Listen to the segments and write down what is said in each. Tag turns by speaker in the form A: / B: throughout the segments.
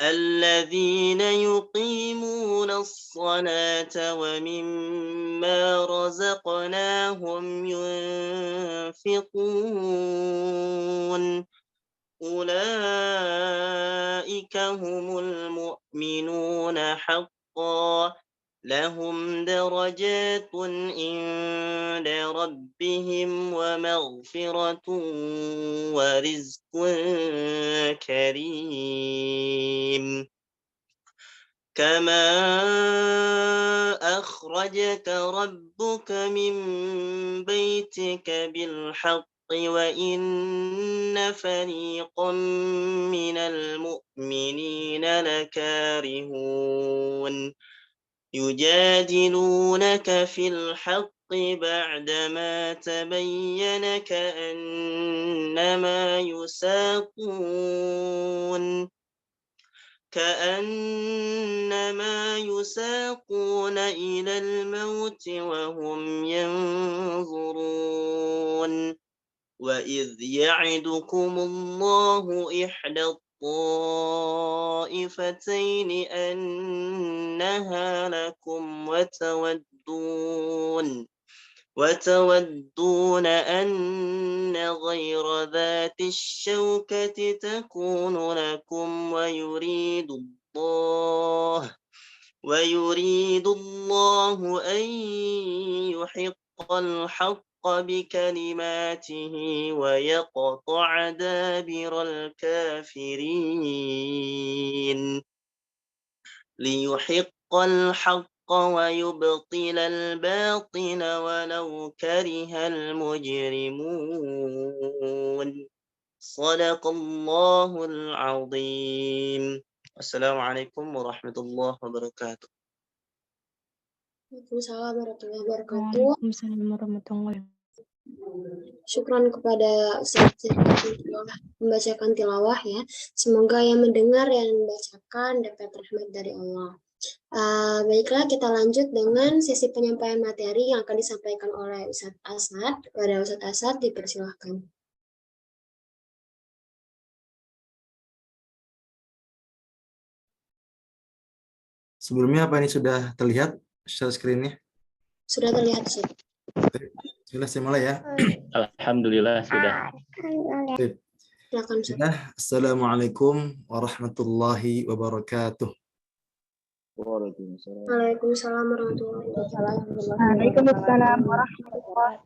A: الذين يقيمون الصلاة ومما رزقناهم ينفقون أولئك هم المؤمنون حقا لهم درجات عند ربهم ومغفرة ورزق كريم كما أخرجك ربك من بيتك بالحق وإن فريقا من المؤمنين لكارهون يجادلونك في الحق بعدما تبين كأنما يساقون إلى الموت وهم ينظرون وإذ يعدكم الله إحدى الطائفتين أنها لكم وتودون أن غير ذات الشوكة تكون لكم ويريد الله أن يحق الحق بكلماته ويقطع دابر الكافرين ليحق الحق ويبطل الباطل ولو كره المجرمون صدق الله العظيم. السلام عليكم ورحمة الله وبركاته.
B: Waalaikumsalam warahmatullahi wabarakatuh.
C: Waalaikumsalam warahmatullahi wabarakatuh.
B: Syukran kepada Ustaz yang membacakan tilawah ya. Semoga yang mendengar yang membacakan dapat rahmat dari Allah. Baiklah, kita lanjut dengan sesi penyampaian materi yang akan disampaikan oleh Ustadz Asad. Kepada Ustadz Asad, dipersilahkan.
D: Sebelumnya apa ini sudah terlihat share screen-nya?
B: Sudah terlihat, Ustaz.
D: Sudah saya mulai ya.
E: Alhamdulillah sudah.
B: Silakan, Ustaz.
D: Assalamualaikum warahmatullahi wabarakatuh.
B: Waalaikumsalam warahmatullahi wabarakatuh.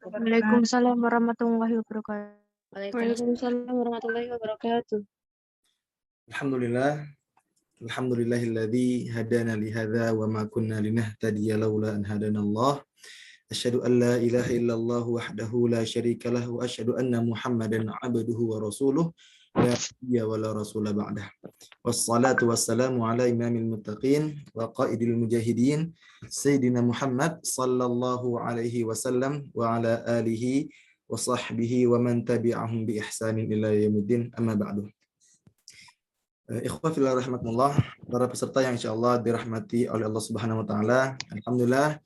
C: Waalaikumsalam warahmatullahi wabarakatuh.
B: Waalaikumsalam warahmatullahi wabarakatuh.
D: Alhamdulillahilladzi hadana li hadza wa ma kunna linahtadiya laula an hadanallah. Asyhadu an la ilaha illallah wahdahu la syarika lah wa asyhadu anna Muhammadan abduhu wa rasuluh la nabiyya wa la rasula ba'dah. Wassalatu wassalamu ala imamil muttaqin wa qaidil mujahidin sayyidina Muhammad sallallahu alaihi wasallam wa ala alihi wa sahbihi wa man tabi'ahum bi ihsanin ila yaumiddin, amma ba'du. Ikhwah fillah rahmatullah, para peserta yang insyaallah dirahmati oleh Allah Subhanahu wa taala. Alhamdulillah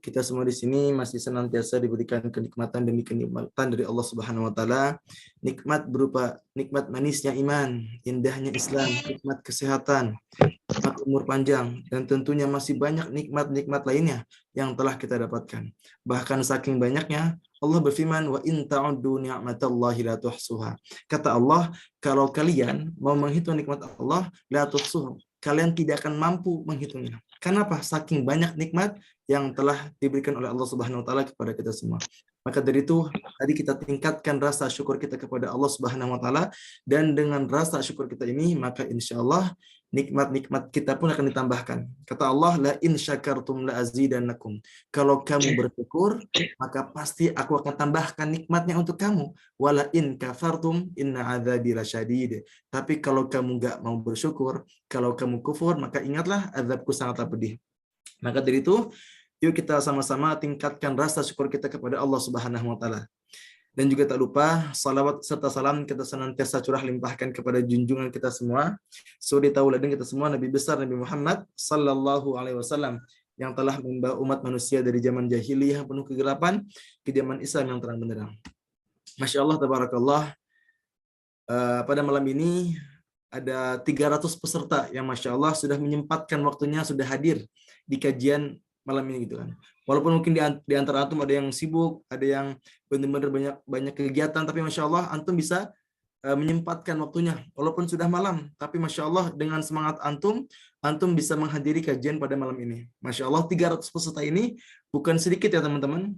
D: kita semua di sini masih senantiasa diberikan kenikmatan demi kenikmatan dari Allah Subhanahu wa taala. Nikmat berupa nikmat manisnya iman, indahnya Islam, nikmat kesehatan, nikmat umur panjang, dan tentunya masih banyak nikmat-nikmat lainnya yang telah kita dapatkan. Bahkan saking banyaknya Allah berfirman, wa in ta'uddu ni'matallahi la tuhsuha. Kata Allah, kalau kalian mau menghitung nikmat Allah, la tuhsuha, kalian tidak akan mampu menghitungnya. Kenapa? Saking banyak nikmat yang telah diberikan oleh Allah Subhanahu wa taala kepada kita semua. Maka dari itu, tadi kita tingkatkan rasa syukur kita kepada Allah Subhanahu wa taala, dan dengan rasa syukur kita ini, maka insyaallah nikmat-nikmat kita pun akan ditambahkan. Kata Allah, la in syakartum la azidannakum. Kalau kamu bersyukur, maka pasti aku akan tambahkan nikmatnya untuk kamu. Wala in kafartum inna adzabi lasyadid. Tapi kalau kamu enggak mau bersyukur, kalau kamu kufur, maka ingatlah azabku sangatlah pedih. Maka dari itu, yuk kita sama-sama tingkatkan rasa syukur kita kepada Allah Subhanahu wa taala. Dan juga tak lupa salawat serta salam kita senantiasa curah limpahkan kepada junjungan kita semua, suri tauladan kita semua, Nabi besar Nabi Muhammad sallallahu alaihi wasallam, yang telah membawa umat manusia dari zaman jahiliyah penuh kegelapan ke zaman Islam yang terang benderang. Masya Allah, tabarakallah. Pada malam ini ada 300 peserta yang Masya Allah sudah menyempatkan waktunya, sudah hadir di kajian malam ini gitu kan. Walaupun mungkin di antara antum ada yang sibuk, ada yang benar-benar banyak kegiatan, tapi Masya Allah antum bisa menyempatkan waktunya walaupun sudah malam, tapi Masya Allah dengan semangat antum bisa menghadiri kajian pada malam ini. Masya Allah 300 peserta ini bukan sedikit ya teman-teman.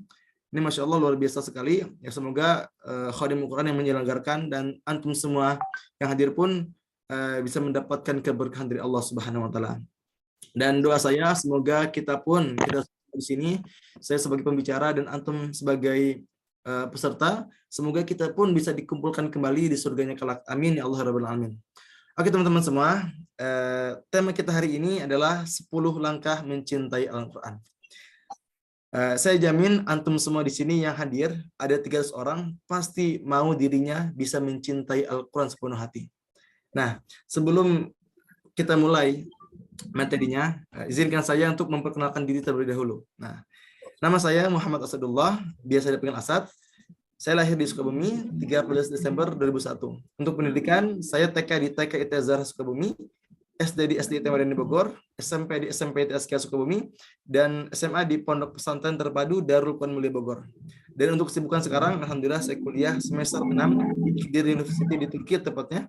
D: Ini Masya Allah luar biasa sekali. Ya semoga Khadimul Quran yang menyelenggarakan dan antum semua yang hadir pun bisa mendapatkan keberkahan dari Allah Subhanahu Wa Taala. Dan doa saya semoga kita di sini, saya sebagai pembicara dan antum sebagai peserta, semoga kita pun bisa dikumpulkan kembali di surganya kelak. Amin ya Allah Rabbal Alamin. Oke teman-teman semua, tema kita hari ini adalah 10 langkah mencintai Al-Quran. Saya jamin antum semua di sini yang hadir, ada 300 orang, pasti mau dirinya bisa mencintai Al-Quran sepenuh hati. Nah, sebelum kita mulai materinya, izinkan saya untuk memperkenalkan diri terlebih dahulu. Nah, nama saya Muhammad Asadullah, biasa dipanggil Asad. Saya lahir di Sukabumi 13 Desember 2001. Untuk pendidikan, saya TK di TK IT Azhar Sukabumi, SD di SD IT Madani Bogor, SMP di SMP IT SK Sukabumi, dan SMA di Pondok Pesantren Terpadu Darul Quran Mulia Bogor. Dan untuk kesibukan sekarang, alhamdulillah saya kuliah semester 6 di University di Turki tepatnya.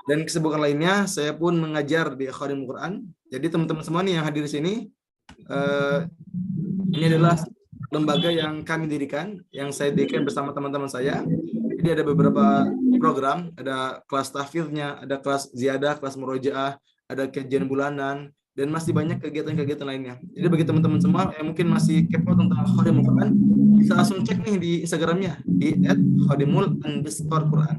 D: Dan kesibukan lainnya, saya pun mengajar di Khadimul Quran. Jadi teman-teman semua nih yang hadir di sini, ini adalah lembaga yang kami dirikan, yang saya dirikan bersama teman-teman saya. Jadi ada beberapa program, ada kelas tahfidz-nya, ada kelas ziyadah, kelas murojaah, ada kajian bulanan, dan masih banyak kegiatan-kegiatan lainnya. Jadi bagi teman-teman semua yang mungkin masih kepo tentang Khadimul Quran, bisa langsung cek nih di Instagramnya, di @khadimul_Quran.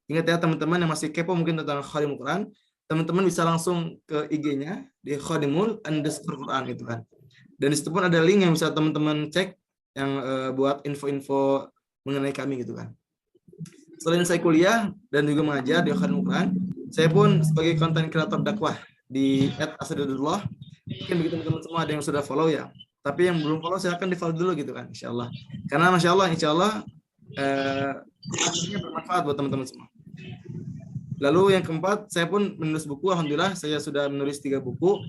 D: Ingat ya teman-teman yang masih kepo mungkin tentang Khadimul Quran, teman-teman bisa langsung ke IG-nya di khadimul_Quran gitu kan. Dan di situ pun ada link yang bisa teman-teman cek yang buat info-info mengenai kami gitu kan. Selain saya kuliah dan juga mengajar di Khadimul Quran, saya pun sebagai konten kreator dakwah di @asadullah. Mungkin bagi teman-teman semua ada yang sudah follow ya. Tapi yang belum follow silahkan di-follow dulu gitu kan, insyaallah. Karena Masya Allah, insyaallah akhirnya bermanfaat buat teman-teman semua. Lalu yang keempat, saya pun menulis buku. Alhamdulillah, saya sudah menulis 3 buku.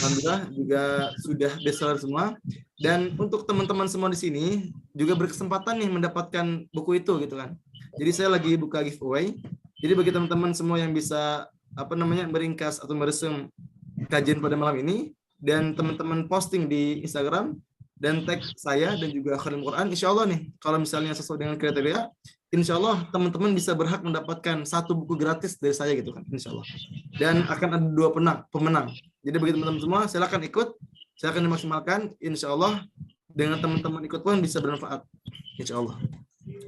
D: Alhamdulillah, juga sudah bestseller semua. Dan untuk teman-teman semua di sini juga berkesempatan nih mendapatkan buku itu gitu kan. Jadi saya lagi buka giveaway. Jadi bagi teman-teman semua yang bisa meringkas atau meresum kajian pada malam ini dan teman-teman posting di Instagram dan tag saya dan juga Khadimul Quran, insya Allah nih kalau misalnya sesuai dengan kriteria, insya Allah teman-teman bisa berhak mendapatkan 1 buku gratis dari saya gitu kan, insya Allah. Dan akan ada 2 pemenang. Jadi bagi teman-teman semua silakan ikut, silakan dimaksimalkan, insya Allah dengan teman-teman ikut pun bisa bermanfaat, insya Allah.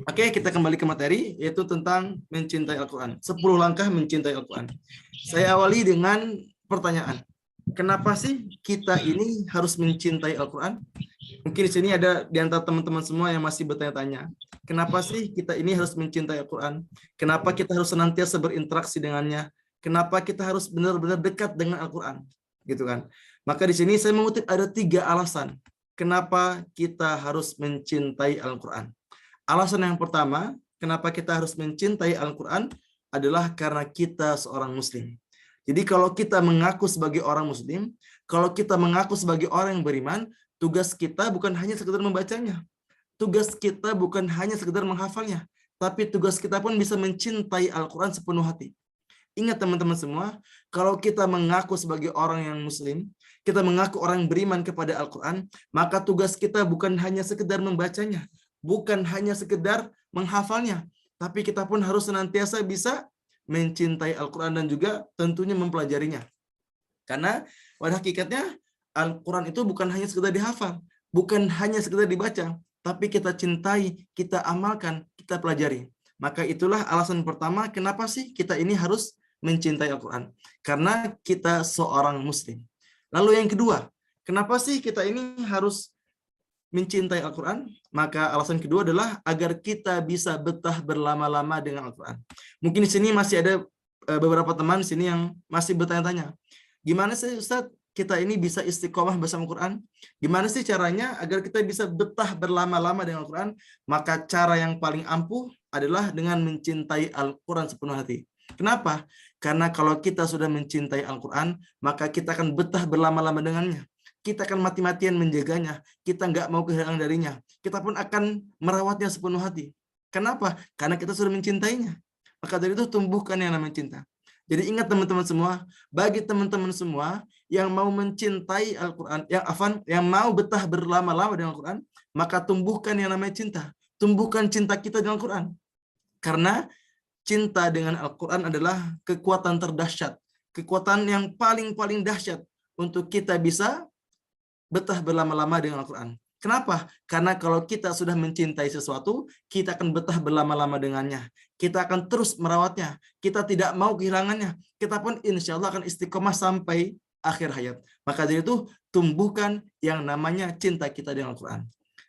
D: Oke, kita kembali ke materi, yaitu tentang mencintai Al-Quran. 10 langkah mencintai Al-Quran. Saya awali dengan pertanyaan. Kenapa sih kita ini harus mencintai Al-Quran? Mungkin di sini ada di antara teman-teman semua yang masih bertanya-tanya. Kenapa sih kita ini harus mencintai Al-Quran? Kenapa kita harus senantiasa berinteraksi dengannya? Kenapa kita harus benar-benar dekat dengan Al-Quran? Gitu kan. Maka di sini saya mengutip ada 3 alasan. Kenapa kita harus mencintai Al-Quran? Alasan yang pertama, kenapa kita harus mencintai Al-Quran adalah karena kita seorang Muslim. Jadi kalau kita mengaku sebagai orang Muslim, kalau kita mengaku sebagai orang yang beriman, tugas kita bukan hanya sekedar membacanya. Tugas kita bukan hanya sekedar menghafalnya. Tapi tugas kita pun bisa mencintai Al-Quran sepenuh hati. Ingat teman-teman semua, kalau kita mengaku sebagai orang yang Muslim, kita mengaku orang yang beriman kepada Al-Quran, maka tugas kita bukan hanya sekedar membacanya, bukan hanya sekedar menghafalnya, tapi kita pun harus senantiasa bisa mencintai Al-Quran dan juga tentunya mempelajarinya. Karena pada hakikatnya Al-Quran itu bukan hanya sekedar dihafal, bukan hanya sekedar dibaca, tapi kita cintai, kita amalkan, kita pelajari. Maka itulah alasan pertama kenapa sih kita ini harus mencintai Al-Quran. Karena kita seorang Muslim. Lalu yang kedua, kenapa sih kita ini harus mencintai Al-Quran? Maka alasan kedua adalah agar kita bisa betah berlama-lama dengan Al-Quran. Mungkin di sini masih ada beberapa teman di sini yang masih bertanya-tanya, gimana sih Ustadz kita ini bisa istiqomah bersama Al-Quran? Gimana sih caranya agar kita bisa betah berlama-lama dengan Al-Quran? Maka cara yang paling ampuh adalah dengan mencintai Al-Quran sepenuh hati. Kenapa? Karena kalau kita sudah mencintai Al-Quran, maka kita akan betah berlama-lama dengannya. Kita akan mati-matian menjaganya. Kita nggak mau kehilangan darinya. Kita pun akan merawatnya sepenuh hati. Kenapa? Karena kita sudah mencintainya. Maka dari itu tumbuhkan yang namanya cinta. Jadi ingat teman-teman semua, bagi teman-teman semua yang mau mencintai Al-Quran, yang mau betah berlama-lama dengan Al-Quran, maka tumbuhkan yang namanya cinta. Tumbuhkan cinta kita dengan Al-Quran. Karena cinta dengan Al-Quran adalah kekuatan terdahsyat. Kekuatan yang paling dahsyat untuk kita bisa betah berlama-lama dengan Al-Quran. Kenapa? Karena kalau kita sudah mencintai sesuatu, kita akan betah berlama-lama dengannya. Kita akan terus merawatnya. Kita tidak mau kehilangannya. Kita pun insya Allah akan istiqomah sampai akhir hayat. Maka dari itu, tumbuhkan yang namanya cinta kita dengan Al-Quran.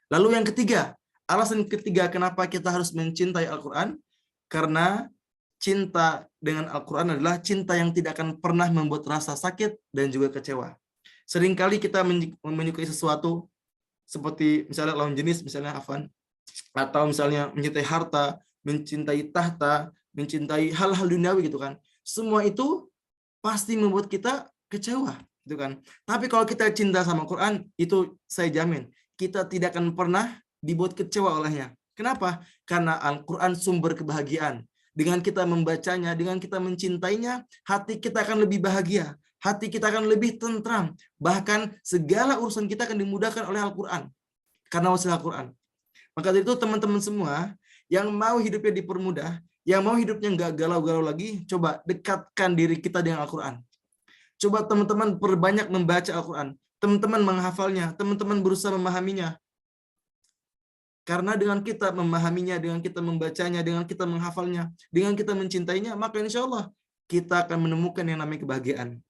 D: Lalu yang ketiga, alasan ketiga kenapa kita harus mencintai Al-Quran, karena cinta dengan Al-Quran adalah cinta yang tidak akan pernah membuat rasa sakit dan juga kecewa. Seringkali kita menyukai sesuatu, seperti misalnya lawan jenis, misalnya atau misalnya mencintai harta, mencintai tahta, mencintai hal-hal duniawi gitu kan. Semua itu pasti membuat kita kecewa, gitu kan. Tapi kalau kita cinta sama Quran, itu saya jamin kita tidak akan pernah dibuat kecewa olehnya. Kenapa? Karena Al-Quran sumber kebahagiaan. Dengan kita membacanya, dengan kita mencintainya, hati kita akan lebih bahagia. Hati kita akan lebih tentram. Bahkan segala urusan kita akan dimudahkan oleh Al-Quran. Karena wasilah Al-Quran. Maka dari itu teman-teman semua, yang mau hidupnya dipermudah, yang mau hidupnya nggak galau-galau lagi, coba dekatkan diri kita dengan Al-Quran. Coba teman-teman perbanyak membaca Al-Quran. Teman-teman menghafalnya, teman-teman berusaha memahaminya. Karena dengan kita memahaminya, dengan kita membacanya, dengan kita menghafalnya, dengan kita mencintainya, maka insya Allah kita akan menemukan yang namanya kebahagiaan.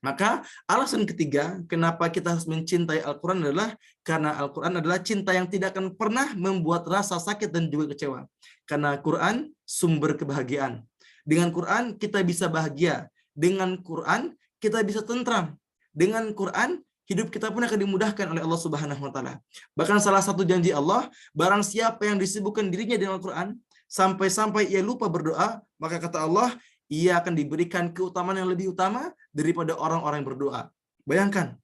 D: Maka alasan ketiga kenapa kita harus mencintai Al-Quran adalah karena Al-Quran adalah cinta yang tidak akan pernah membuat rasa sakit dan juga kecewa. Karena Quran sumber kebahagiaan. Dengan Quran kita bisa bahagia. Dengan Quran kita bisa tentram. Dengan Quran hidup kita pun akan dimudahkan oleh Allah Subhanahu wa taala. Bahkan salah satu janji Allah, barang siapa yang disibukkan dirinya dengan Al-Quran sampai-sampai ia lupa berdoa, maka kata Allah, ia akan diberikan keutamaan yang lebih utama daripada orang-orang yang berdoa. Bayangkan,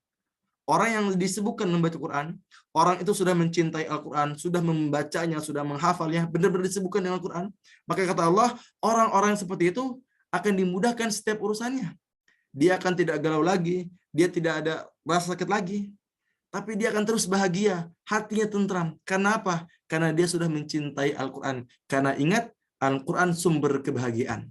D: orang yang disebutkan membaca Quran, orang itu sudah mencintai Al-Quran, sudah membacanya, sudah menghafalnya, benar-benar disebutkan dengan Al-Quran. Maka kata Allah, orang-orang seperti itu akan dimudahkan setiap urusannya. Dia akan tidak galau lagi, dia tidak ada rasa sakit lagi, tapi dia akan terus bahagia, hatinya tentram. Karena apa? Karena dia sudah mencintai Al-Quran. Karena ingat, Al-Quran sumber kebahagiaan.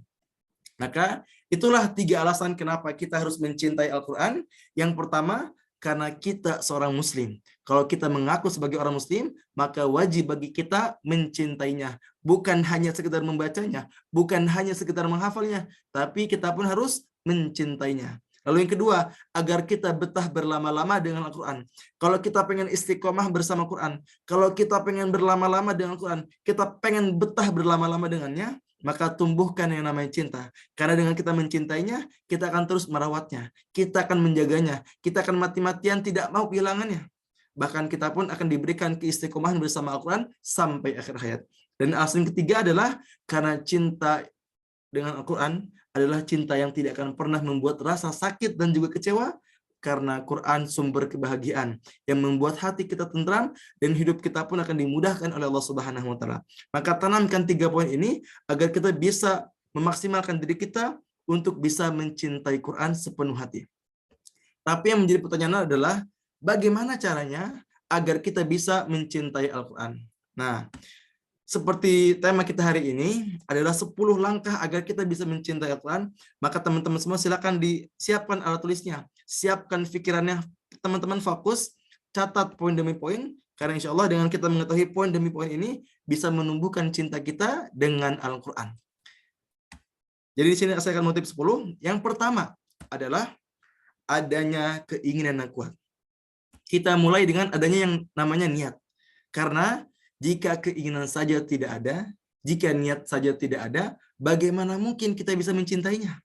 D: Maka itulah 3 alasan kenapa kita harus mencintai Al-Quran. Yang pertama, karena kita seorang muslim. Kalau kita mengaku sebagai orang muslim, maka wajib bagi kita mencintainya. Bukan hanya sekedar membacanya, bukan hanya sekedar menghafalnya, tapi kita pun harus mencintainya. Lalu yang kedua, agar kita betah berlama-lama dengan Al-Quran. Kalau kita pengen istiqomah bersama Quran, kalau kita pengen berlama-lama dengan Al-Quran, kita pengen betah berlama-lama dengannya, maka tumbuhkan yang namanya cinta. Karena dengan kita mencintainya, kita akan terus merawatnya. Kita akan menjaganya. Kita akan mati-matian tidak mau kehilangannya. Bahkan kita pun akan diberikan keistiqomahan bersama Al-Quran sampai akhir hayat. Dan alasan ketiga adalah karena cinta dengan Al-Quran adalah cinta yang tidak akan pernah membuat rasa sakit dan juga kecewa, karena Quran sumber kebahagiaan yang membuat hati kita tentram dan hidup kita pun akan dimudahkan oleh Allah Subhanahu wa taala. Maka tanamkan 3 poin ini agar kita bisa memaksimalkan diri kita untuk bisa mencintai Quran sepenuh hati. Tapi yang menjadi pertanyaan adalah bagaimana caranya agar kita bisa mencintai Al-Quran. Nah, seperti tema kita hari ini adalah 10 langkah agar kita bisa mencintai Al-Quran, maka teman-teman semua silakan disiapkan alat tulisnya, siapkan pikirannya, teman-teman fokus, catat poin demi poin, karena insya Allah dengan kita mengetahui poin demi poin ini bisa menumbuhkan cinta kita dengan Al-Quran. Jadi di sini saya akan mengutip 10. Yang pertama adalah adanya keinginan yang kuat. Kita mulai dengan adanya yang namanya niat. Karena jika keinginan saja tidak ada, jika niat saja tidak ada, bagaimana mungkin kita bisa mencintainya?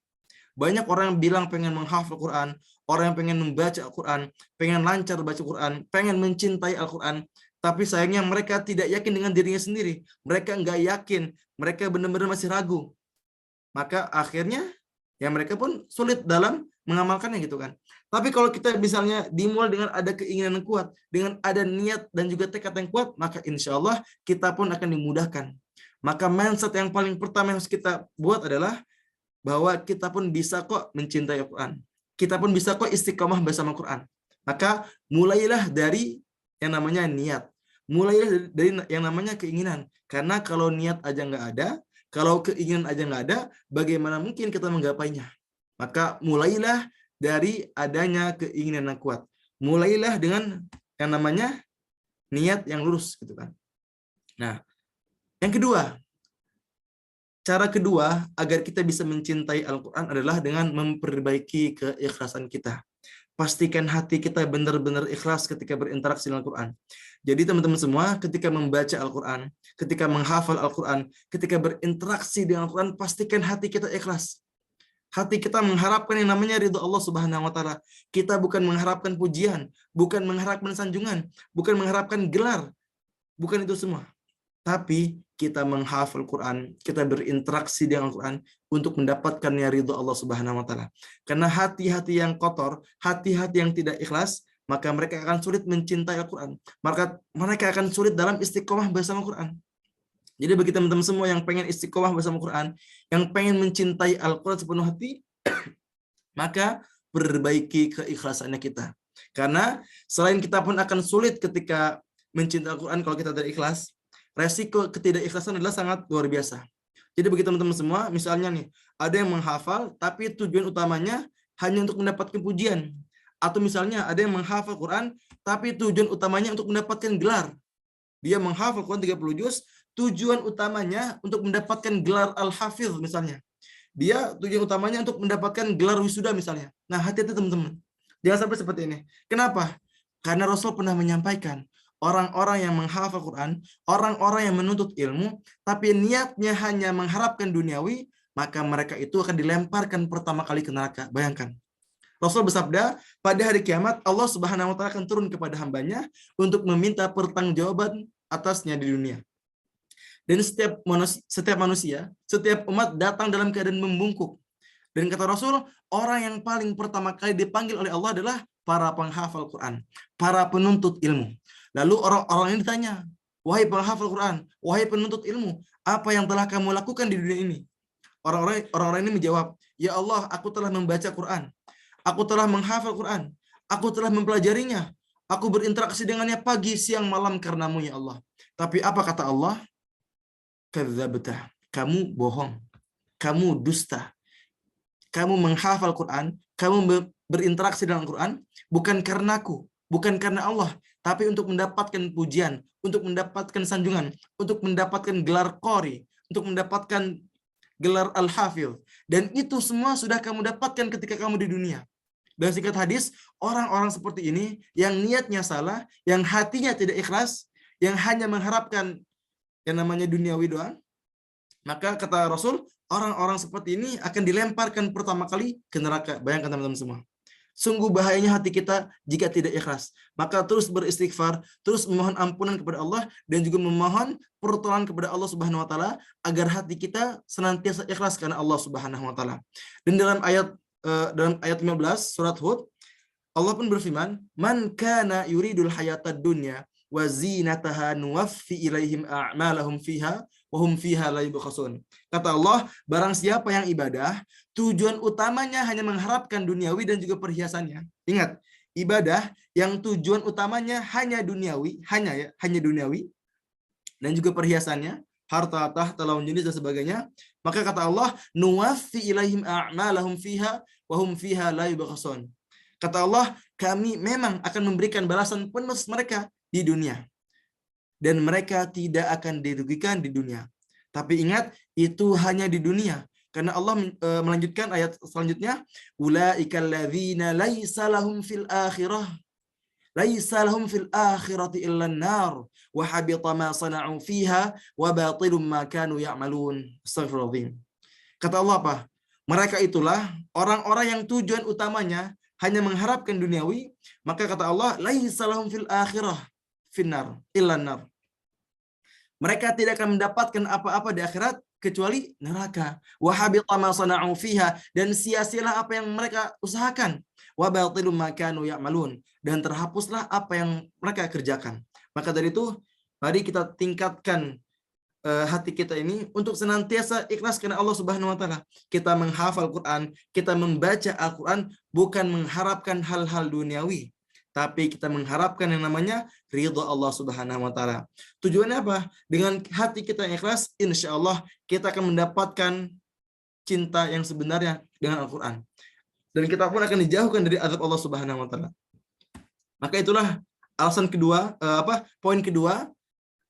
D: Banyak orang yang bilang pengen menghafal Quran, orang yang pengen membaca Al-Quran, pengen lancar baca Quran, pengen mencintai Al-Quran, tapi sayangnya mereka tidak yakin dengan dirinya sendiri. Mereka nggak yakin, mereka benar-benar masih ragu. Maka akhirnya ya mereka pun sulit dalam mengamalkannya gitu kan. Tapi kalau kita misalnya dimulai dengan ada keinginan yang kuat, dengan ada niat dan juga tekad yang kuat, maka insya Allah kita pun akan dimudahkan. Maka mindset yang paling pertama yang harus kita buat adalah bahwa kita pun bisa kok mencintai Al-Quran. Kita pun bisa kok istiqomah bersama Al-Quran. Maka mulailah dari yang namanya niat. Mulailah dari yang namanya keinginan. Karena kalau niat aja nggak ada, kalau keinginan aja nggak ada, bagaimana mungkin kita menggapainya? Maka mulailah dari adanya keinginan yang kuat. Mulailah dengan yang namanya niat yang lurus gitu kan. Nah, yang kedua, cara kedua agar kita bisa mencintai Al-Quran adalah dengan memperbaiki keikhlasan kita. Pastikan hati kita benar-benar ikhlas ketika berinteraksi dengan Al-Quran. Jadi teman-teman semua, ketika membaca Al-Quran, ketika menghafal Al-Quran, ketika berinteraksi dengan Al-Quran, pastikan hati kita ikhlas. Hati kita mengharapkan yang namanya ridho Allah Subhanahu wa Ta'ala. Kita bukan mengharapkan pujian, bukan mengharapkan sanjungan, bukan mengharapkan gelar, bukan itu semua. Tapi kita menghafal Quran, kita berinteraksi dengan Al-Quran untuk mendapatkan ridho Allah Subhanahu wa Ta'ala. Karena hati-hati yang kotor, hati-hati yang tidak ikhlas, maka mereka akan sulit mencintai Al-Quran. Maka mereka akan sulit dalam istiqomah bersama Al-Quran. Jadi bagi teman-teman semua yang pengen istiqomah bersama Al-Quran, yang pengen mencintai Al-Quran sepenuh hati, maka perbaiki keikhlasannya kita. Karena selain kita pun akan sulit ketika mencintai Al-Quran kalau kita tidak ikhlas, resiko ketidakikhlasan adalah sangat luar biasa. Jadi bagi teman-teman semua, misalnya nih, ada yang menghafal, tapi tujuan utamanya hanya untuk mendapatkan pujian. Atau misalnya ada yang menghafal Quran, tapi tujuan utamanya untuk mendapatkan gelar. Dia menghafal Quran 30 juz, tujuan utamanya untuk mendapatkan gelar Al-Hafiz misalnya. Dia tujuan utamanya untuk mendapatkan gelar wisuda misalnya. Nah, hati-hati teman-teman. Jangan sampai seperti ini. Kenapa? Karena Rasul pernah menyampaikan, orang-orang yang menghafal Quran, orang-orang yang menuntut ilmu, tapi niatnya hanya mengharapkan duniawi, maka mereka itu akan dilemparkan pertama kali ke neraka. Bayangkan. Rasul bersabda, pada hari kiamat, Allah Subhanahu wa Ta'ala akan turun kepada hambanya untuk meminta pertanggungjawaban atasnya di dunia. Dan setiap manusia, setiap umat datang dalam keadaan membungkuk. Dan kata Rasul, orang yang paling pertama kali dipanggil oleh Allah adalah para penghafal Quran, para penuntut ilmu. Lalu orang-orang ini ditanya, wahai penghafal Quran, wahai penuntut ilmu, apa yang telah kamu lakukan di dunia ini? Orang-orang ini menjawab, ya Allah, aku telah membaca Quran, aku telah menghafal Quran, aku telah mempelajarinya, aku berinteraksi dengannya pagi, siang, malam karenamu ya Allah. Tapi apa kata Allah? Kadzabta, kamu bohong, kamu dusta. Kamu menghafal Quran, kamu berinteraksi dengan Quran, bukan karenaku, bukan karena Allah, tapi untuk mendapatkan pujian, untuk mendapatkan sanjungan, untuk mendapatkan gelar Qori, untuk mendapatkan gelar Al-Hafidh. Dan itu semua sudah kamu dapatkan ketika kamu di dunia. Dan singkat hadis, orang-orang seperti ini, yang niatnya salah, yang hatinya tidak ikhlas, yang hanya mengharapkan yang namanya duniawi doang, maka kata Rasul, orang-orang seperti ini akan dilemparkan pertama kali ke neraka. Bayangkan teman-teman semua. Sungguh bahayanya hati kita jika tidak ikhlas. Maka terus beristighfar, terus memohon ampunan kepada Allah, dan juga memohon pertolongan kepada Allah Subhanahu wa Ta'ala agar hati kita senantiasa ikhlas karena Allah Subhanahu wa Ta'ala. Dan dalam ayat 15 surat Hud, Allah pun berfirman, "Man kana yuridul hayatad dunya wa zinataha nuwaffi ilaihim a'malahum fiha wa hum fiha la yubkhasun." Kata Allah, barang siapa yang ibadah, tujuan utamanya hanya mengharapkan duniawi dan juga perhiasannya. Ingat, ibadah yang tujuan utamanya hanya duniawi, hanya duniawi dan juga perhiasannya, harta, tahta, lawan jenis dan sebagainya, maka kata Allah, nuwaffi ilaihim a'malahum fiha wa hum fiha la yubkhasun. Kata Allah, kami memang akan memberikan balasan penuh mereka di dunia. Dan mereka tidak akan dirugikan di dunia. Tapi ingat, itu hanya di dunia. Karena Allah melanjutkan ayat selanjutnya, ulaikal ladzina laisa lahum fil akhirati illa an-nar wa habita ma sana'u fiha wa batilum ma kanu ya'malun. Astagfirullahaladzim. Kata Allah apa? Mereka itulah orang-orang yang tujuan utamanya hanya mengharapkan duniawi, maka kata Allah, laisa lahum fil akhirah finnar illa an-nar. Mereka tidak akan mendapatkan apa-apa di akhirat kecuali neraka. Wa habita ma sana'u fiha, dan sia-sialah apa yang mereka usahakan. Wa batilum ma kanu ya'malun, dan terhapuslah apa yang mereka kerjakan. Maka dari itu, mari kita tingkatkan hati kita ini untuk senantiasa ikhlas karena Allah Subhanahu wa taala. Kita menghafal Quran, kita membaca Al-Quran bukan mengharapkan hal-hal duniawi, tapi kita mengharapkan yang namanya ridha Allah Subhanahu wa taala. Tujuannya apa? Dengan hati kita yang ikhlas, insya Allah kita akan mendapatkan cinta yang sebenarnya dengan Al-Quran. Dan kita pun akan dijauhkan dari azab Allah Subhanahu wa taala. Maka itulah alasan kedua, poin kedua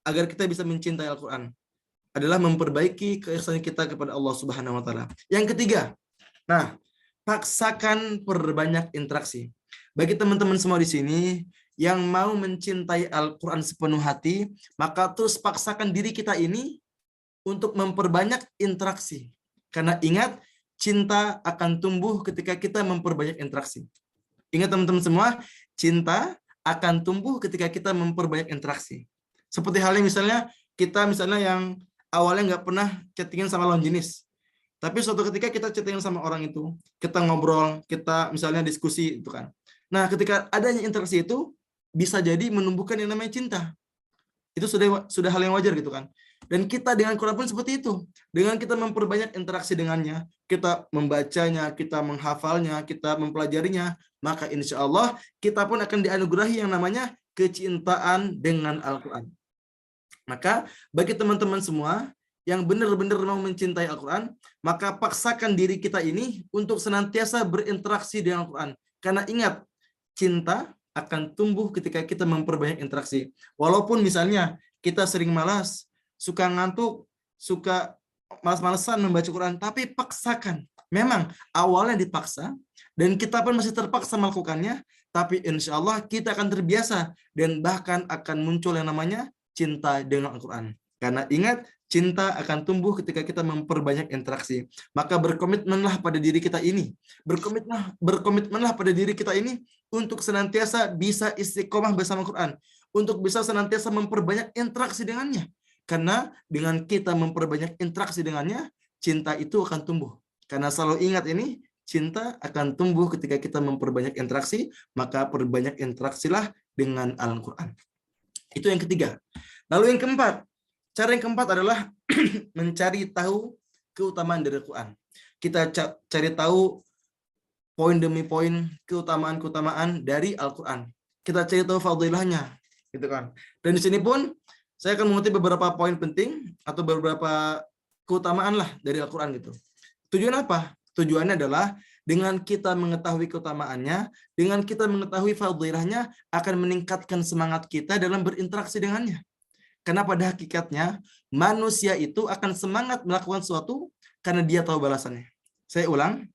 D: agar kita bisa mencintai Al-Quran adalah memperbaiki keikhlasan kita kepada Allah Subhanahu wa taala. Yang ketiga, paksakan perbanyak interaksi. Bagi teman-teman semua di sini yang mau mencintai Al-Quran sepenuh hati, maka terus paksakan diri kita ini untuk memperbanyak interaksi. Karena ingat, cinta akan tumbuh ketika kita memperbanyak interaksi. Ingat teman-teman semua, cinta akan tumbuh ketika kita memperbanyak interaksi. Seperti halnya kita yang awalnya nggak pernah chattingan sama lawan jenis. Tapi suatu ketika kita chattingan sama orang itu, kita ngobrol, kita misalnya diskusi itu kan. Nah, ketika adanya interaksi itu bisa jadi menumbuhkan yang namanya cinta. Itu sudah hal yang wajar gitu kan. Dan kita dengan Quran pun seperti itu. Dengan kita memperbanyak interaksi dengannya, kita membacanya, kita menghafalnya, kita mempelajarinya, maka insya Allah kita pun akan dianugerahi yang namanya kecintaan dengan Al-Quran. Maka bagi teman-teman semua yang benar-benar mau mencintai Al-Quran, maka paksakan diri kita ini untuk senantiasa berinteraksi dengan Al-Quran. Karena ingat, cinta akan tumbuh ketika kita memperbanyak interaksi. Walaupun misalnya kita sering malas, suka ngantuk, suka malas-malesan membaca Quran, tapi paksakan. Memang awalnya dipaksa, dan kita pun masih terpaksa melakukannya, tapi insya Allah kita akan terbiasa, dan bahkan akan muncul yang namanya cinta dengan Al-Quran. Karena ingat, cinta akan tumbuh ketika kita memperbanyak interaksi. Maka berkomitmenlah pada diri kita ini. Berkomitmenlah pada diri kita ini untuk senantiasa bisa istiqomah bersama Quran. Untuk bisa senantiasa memperbanyak interaksi dengannya. Karena dengan kita memperbanyak interaksi dengannya, cinta itu akan tumbuh. Karena selalu ingat ini, cinta akan tumbuh ketika kita memperbanyak interaksi, maka perbanyak interaksilah dengan Al-Quran. Itu yang ketiga. Lalu yang keempat, cara yang keempat adalah mencari tahu keutamaan dari Al-Quran. Kita cari tahu poin demi poin keutamaan-keutamaan dari Al-Quran. Kita cari tahu fadilahnya, gitu kan. Dan di sini pun saya akan mengutip beberapa poin penting atau beberapa keutamaan lah dari Al-Quran gitu. Tujuan apa? Tujuannya adalah dengan kita mengetahui keutamaannya, dengan kita mengetahui fadilahnya, akan meningkatkan semangat kita dalam berinteraksi dengannya. Karena pada hakikatnya, manusia itu akan semangat melakukan sesuatu karena dia tahu balasannya. Saya ulang,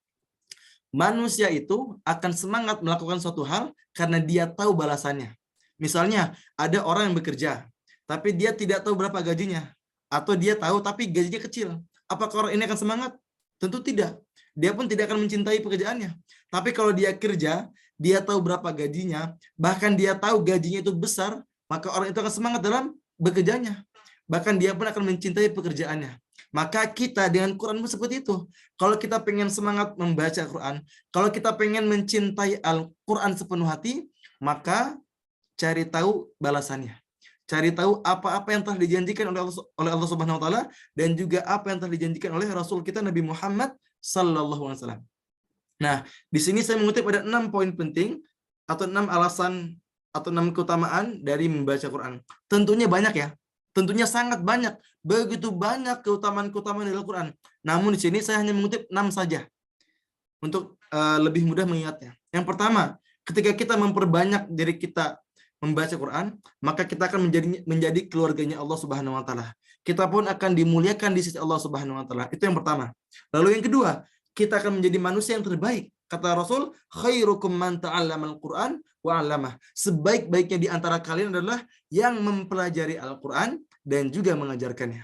D: manusia itu akan semangat melakukan suatu hal karena dia tahu balasannya. Misalnya, ada orang yang bekerja, tapi dia tidak tahu berapa gajinya. Atau dia tahu tapi gajinya kecil. Apakah orang ini akan semangat? Tentu tidak. Dia pun tidak akan mencintai pekerjaannya. Tapi kalau dia kerja, dia tahu berapa gajinya, bahkan dia tahu gajinya itu besar, maka orang itu akan semangat dalam bekerjanya. Bahkan dia pun akan mencintai pekerjaannya. Maka kita dengan Quran pun seperti itu. Kalau kita pengen semangat membaca Quran, kalau kita pengen mencintai Al-Quran sepenuh hati, maka cari tahu balasannya. Cari tahu apa-apa yang telah dijanjikan oleh Allah Subhanahu wa taala, dan juga apa yang telah dijanjikan oleh Rasul kita Nabi Muhammad sallallahu alaihi wasallam. Nah, di sini saya mengutip ada 6 poin penting atau 6 alasan atau 6 keutamaan dari membaca Quran. Tentunya banyak ya. Tentunya sangat banyak. Begitu banyak keutamaan-keutamaan dari Al-Quran. Namun di sini saya hanya mengutip 6 saja. Untuk lebih mudah mengingatnya. Yang pertama, ketika kita memperbanyak diri kita membaca Quran, maka kita akan menjadi keluarganya Allah Subhanahu wa taala. Kita pun akan dimuliakan di sisi Allah Subhanahu wa taala. Itu yang pertama. Lalu yang kedua, kita akan menjadi manusia yang terbaik. Kata Rasul, khairukum man ta'allamal Qur'an wa 'allamah. Sebaik-baiknya di antara kalian adalah yang mempelajari Al-Qur'an dan juga mengajarkannya.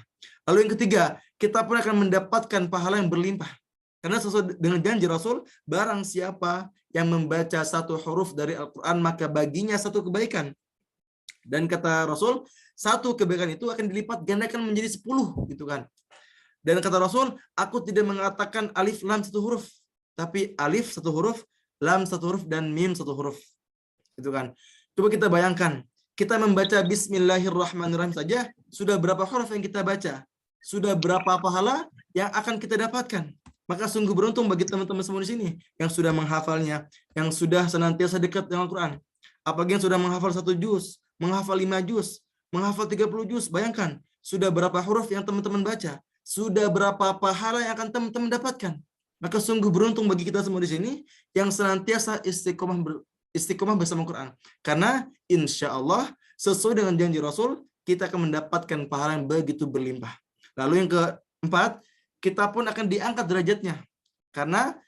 D: Lalu yang ketiga, kita pun akan mendapatkan pahala yang berlimpah. Karena sesuai dengan janji Rasul, barang siapa yang membaca satu huruf dari Al-Qur'an, maka baginya satu kebaikan. Dan kata Rasul, satu kebaikan itu akan dilipat gandakan menjadi 10, gitu kan. Dan kata Rasul, aku tidak mengatakan alif lam satu huruf, tapi alif satu huruf, lam satu huruf, dan mim satu huruf. Itu kan. Coba kita bayangkan, kita membaca Bismillahirrahmanirrahim saja, sudah berapa huruf yang kita baca? Sudah berapa pahala yang akan kita dapatkan? Maka sungguh beruntung bagi teman-teman semua di sini yang sudah menghafalnya, yang sudah senantiasa dekat dengan Al-Quran. Apalagi yang sudah menghafal 1 juz, menghafal 5 juz, menghafal 30 juz. Bayangkan, sudah berapa huruf yang teman-teman baca? Sudah berapa pahala yang akan teman-teman dapatkan? Maka sungguh beruntung bagi kita semua di sini yang senantiasa istiqomah bersama Quran. Karena insya Allah sesuai dengan janji Rasul, kita akan mendapatkan pahala yang begitu berlimpah. Lalu yang keempat, kita pun akan diangkat derajatnya. Karena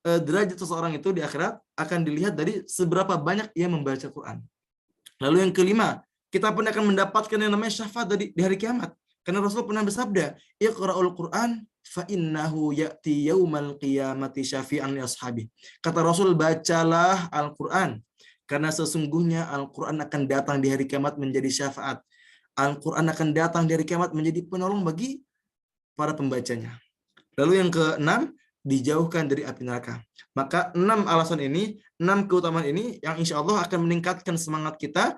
D: derajat seseorang itu di akhirat akan dilihat dari seberapa banyak ia membaca Quran. Lalu yang kelima, kita pun akan mendapatkan yang namanya syafaat di hari kiamat. Karena Rasul pernah bersabda, Iqra'ul Quran fa innahu ya'ti yaumal qiyamati syafi'an li ashabi. Kata Rasul, bacalah Al-Quran karena sesungguhnya Al-Quran akan datang di hari kiamat menjadi syafaat. Al-Quran akan datang di hari kiamat menjadi penolong bagi para pembacanya. Lalu yang keenam, dijauhkan dari api neraka. Maka 6 alasan ini, 6 keutamaan ini yang insya Allah akan meningkatkan semangat kita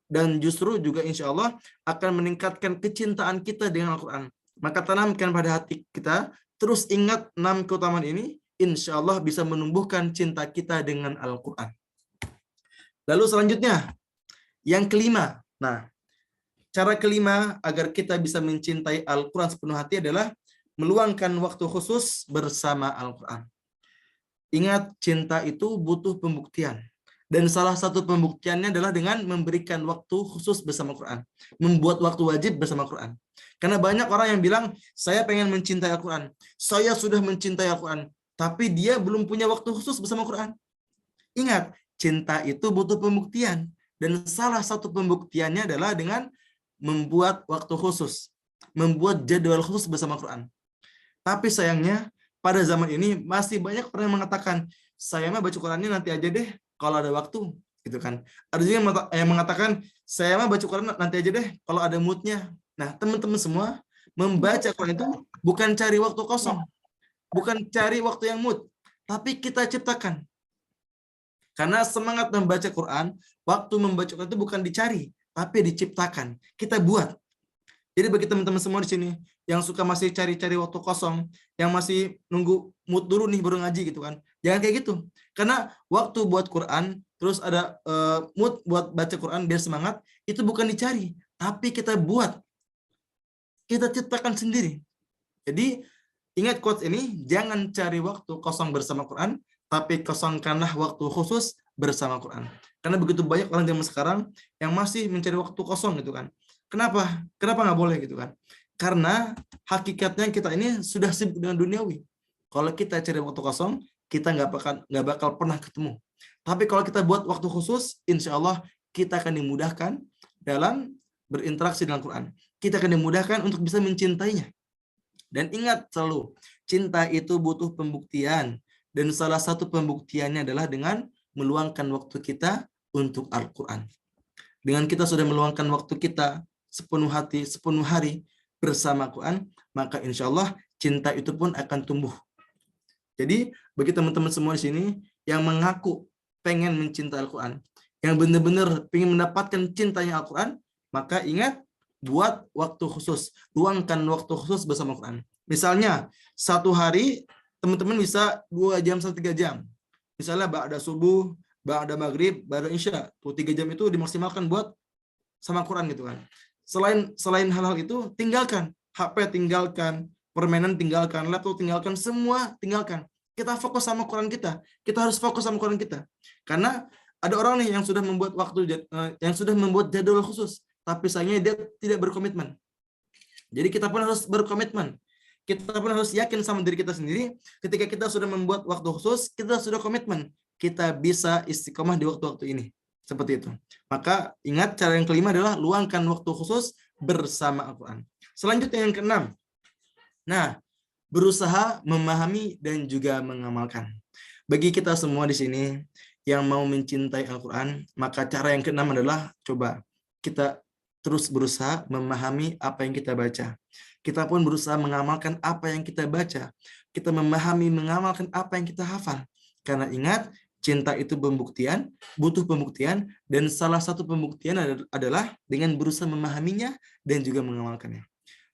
D: dan justru juga insya Allah akan meningkatkan kecintaan kita dengan Al-Quran. Maka tanamkan pada hati kita, terus ingat 6 keutamaan ini, insya Allah bisa menumbuhkan cinta kita dengan Al-Quran. Lalu selanjutnya, yang kelima. Nah, cara kelima agar kita bisa mencintai Al-Quran sepenuh hati adalah meluangkan waktu khusus bersama Al-Quran. Ingat, cinta itu butuh pembuktian. Dan salah satu pembuktiannya adalah dengan memberikan waktu khusus bersama Quran. Membuat waktu wajib bersama Quran. Karena banyak orang yang bilang, saya pengen mencintai Al-Quran. Saya sudah mencintai Al-Quran. Tapi dia belum punya waktu khusus bersama Quran. Ingat, cinta itu butuh pembuktian. Dan salah satu pembuktiannya adalah dengan membuat waktu khusus. Membuat jadwal khusus bersama Quran. Tapi sayangnya, pada zaman ini masih banyak orang yang mengatakan, saya mah baca Qurannya nanti aja deh, kalau ada waktu, gitu kan. Ada juga yang mengatakan, saya mah baca Quran nanti aja deh, kalau ada moodnya. Nah, teman-teman semua, membaca Quran itu bukan cari waktu kosong, bukan cari waktu yang mood, tapi kita ciptakan. Karena semangat membaca Quran, waktu membaca Quran itu bukan dicari, tapi diciptakan. Kita buat. Jadi bagi teman-teman semua di sini yang suka masih cari-cari waktu kosong, yang masih nunggu mood dulu nih baru ngaji gitu kan. Jangan kayak gitu. Karena waktu buat Quran, terus ada mood buat baca Quran biar semangat, itu bukan dicari, tapi kita buat. Kita ciptakan sendiri. Jadi ingat quotes ini, jangan cari waktu kosong bersama Quran, tapi kosongkanlah waktu khusus bersama Quran. Karena begitu banyak orang zaman sekarang yang masih mencari waktu kosong gitu kan. Kenapa? Kenapa nggak boleh gitu kan? Karena hakikatnya kita ini sudah sibuk dengan duniawi. Kalau kita cari waktu kosong, kita nggak bakal pernah ketemu. Tapi kalau kita buat waktu khusus, insya Allah kita akan dimudahkan dalam berinteraksi dengan Quran. Kita akan dimudahkan untuk bisa mencintainya. Dan ingat selalu, cinta itu butuh pembuktian. Dan salah satu pembuktiannya adalah dengan meluangkan waktu kita untuk Al-Quran. Dengan kita sudah meluangkan waktu kita sepenuh hati, sepenuh hari bersama Quran, maka insya Allah cinta itu pun akan tumbuh. Jadi bagi teman-teman semua di sini yang mengaku pengen mencintai Al-Quran, yang benar-benar ingin mendapatkan cintanya Al-Quran, maka ingat, buat waktu khusus, luangkan waktu khusus bersama Quran. Misalnya satu hari teman-teman bisa 2 jam sampai 3 jam. Misalnya ba'da subuh, ba'da maghrib, ba'da isya, tuh 3 jam itu dimaksimalkan buat sama Quran gitu kan. Selain hal-hal itu, tinggalkan HP, tinggalkan permainan, tinggalkan laptop, tinggalkan semua, tinggalkan. Kita fokus sama Quran kita. Kita harus fokus sama Quran kita. Karena ada orang nih yang sudah membuat jadwal khusus, tapi sayangnya dia tidak berkomitmen. Jadi kita pun harus berkomitmen. Kita pun harus yakin sama diri kita sendiri. Ketika kita sudah membuat waktu khusus, kita sudah komitmen. Kita bisa istiqomah di waktu-waktu ini. Seperti itu. Maka ingat, cara yang kelima adalah luangkan waktu khusus bersama Al-Quran. Selanjutnya yang keenam. Nah, berusaha memahami dan juga mengamalkan. Bagi kita semua di sini yang mau mencintai Al-Quran, maka cara yang keenam adalah coba kita terus berusaha memahami apa yang kita baca. Kita pun berusaha mengamalkan apa yang kita baca. Kita memahami, mengamalkan apa yang kita hafal. Karena ingat, cinta itu pembuktian, butuh pembuktian, dan salah satu pembuktian adalah dengan berusaha memahaminya dan juga mengamalkannya.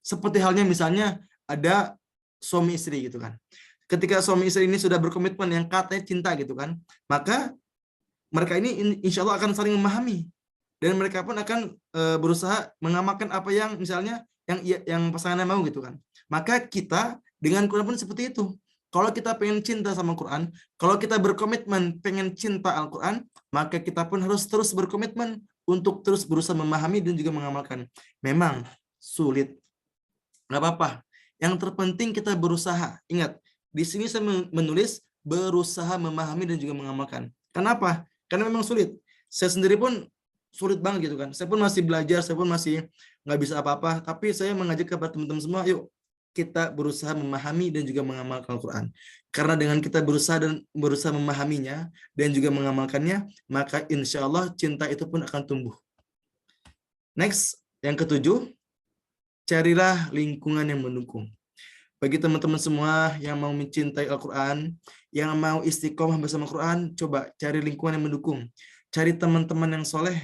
D: Seperti halnya misalnya ada suami istri gitu kan. Ketika suami istri ini sudah berkomitmen yang katanya cinta gitu kan, maka mereka ini insya Allah akan saling memahami dan mereka pun akan berusaha mengamalkan apa yang misalnya yang pasangannya mau gitu kan. Maka kita dengan Quran pun seperti itu. Kalau kita pengen cinta sama Quran, kalau kita berkomitmen pengen cinta Al-Quran, maka kita pun harus terus berkomitmen untuk terus berusaha memahami dan juga mengamalkan. Memang sulit, nggak apa-apa. Yang terpenting kita berusaha. Ingat, di sini saya menulis berusaha memahami dan juga mengamalkan. Kenapa? Karena memang sulit. Saya sendiri pun sulit banget gitu kan. Saya pun masih belajar, saya pun masih nggak bisa apa-apa. Tapi saya mengajak kepada teman-teman semua, yuk kita berusaha memahami dan juga mengamalkan Al-Quran. Karena dengan kita berusaha memahaminya dan juga mengamalkannya, maka insya Allah cinta itu pun akan tumbuh. Next, yang ketujuh, carilah lingkungan yang mendukung. Bagi teman-teman semua yang mau mencintai Al-Quran, yang mau istiqomah bersama Al-Quran, coba cari lingkungan yang mendukung. Cari teman-teman yang soleh,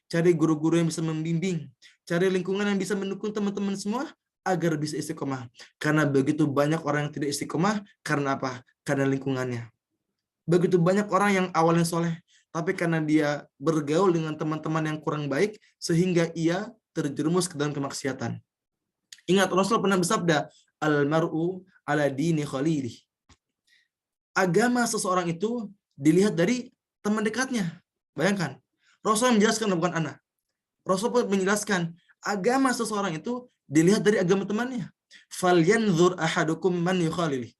D: cari guru-guru yang bisa membimbing, cari lingkungan yang bisa mendukung teman-teman semua agar bisa istiqomah. Karena begitu banyak orang yang tidak istiqomah, karena apa? Karena lingkungannya. Begitu banyak orang yang awalnya soleh, tapi karena dia bergaul dengan teman-teman yang kurang baik, sehingga ia terjerumus ke dalam kemaksiatan. Ingat, Rasul pernah bersabda, al-mar'u ala dini khalilih. Agama seseorang itu dilihat dari teman dekatnya. Bayangkan, Rasul menjelaskan, bukan anak. Rasul pun menjelaskan, agama seseorang itu dilihat dari agama temannya. Falyanzur ahadukum man yukhalilih.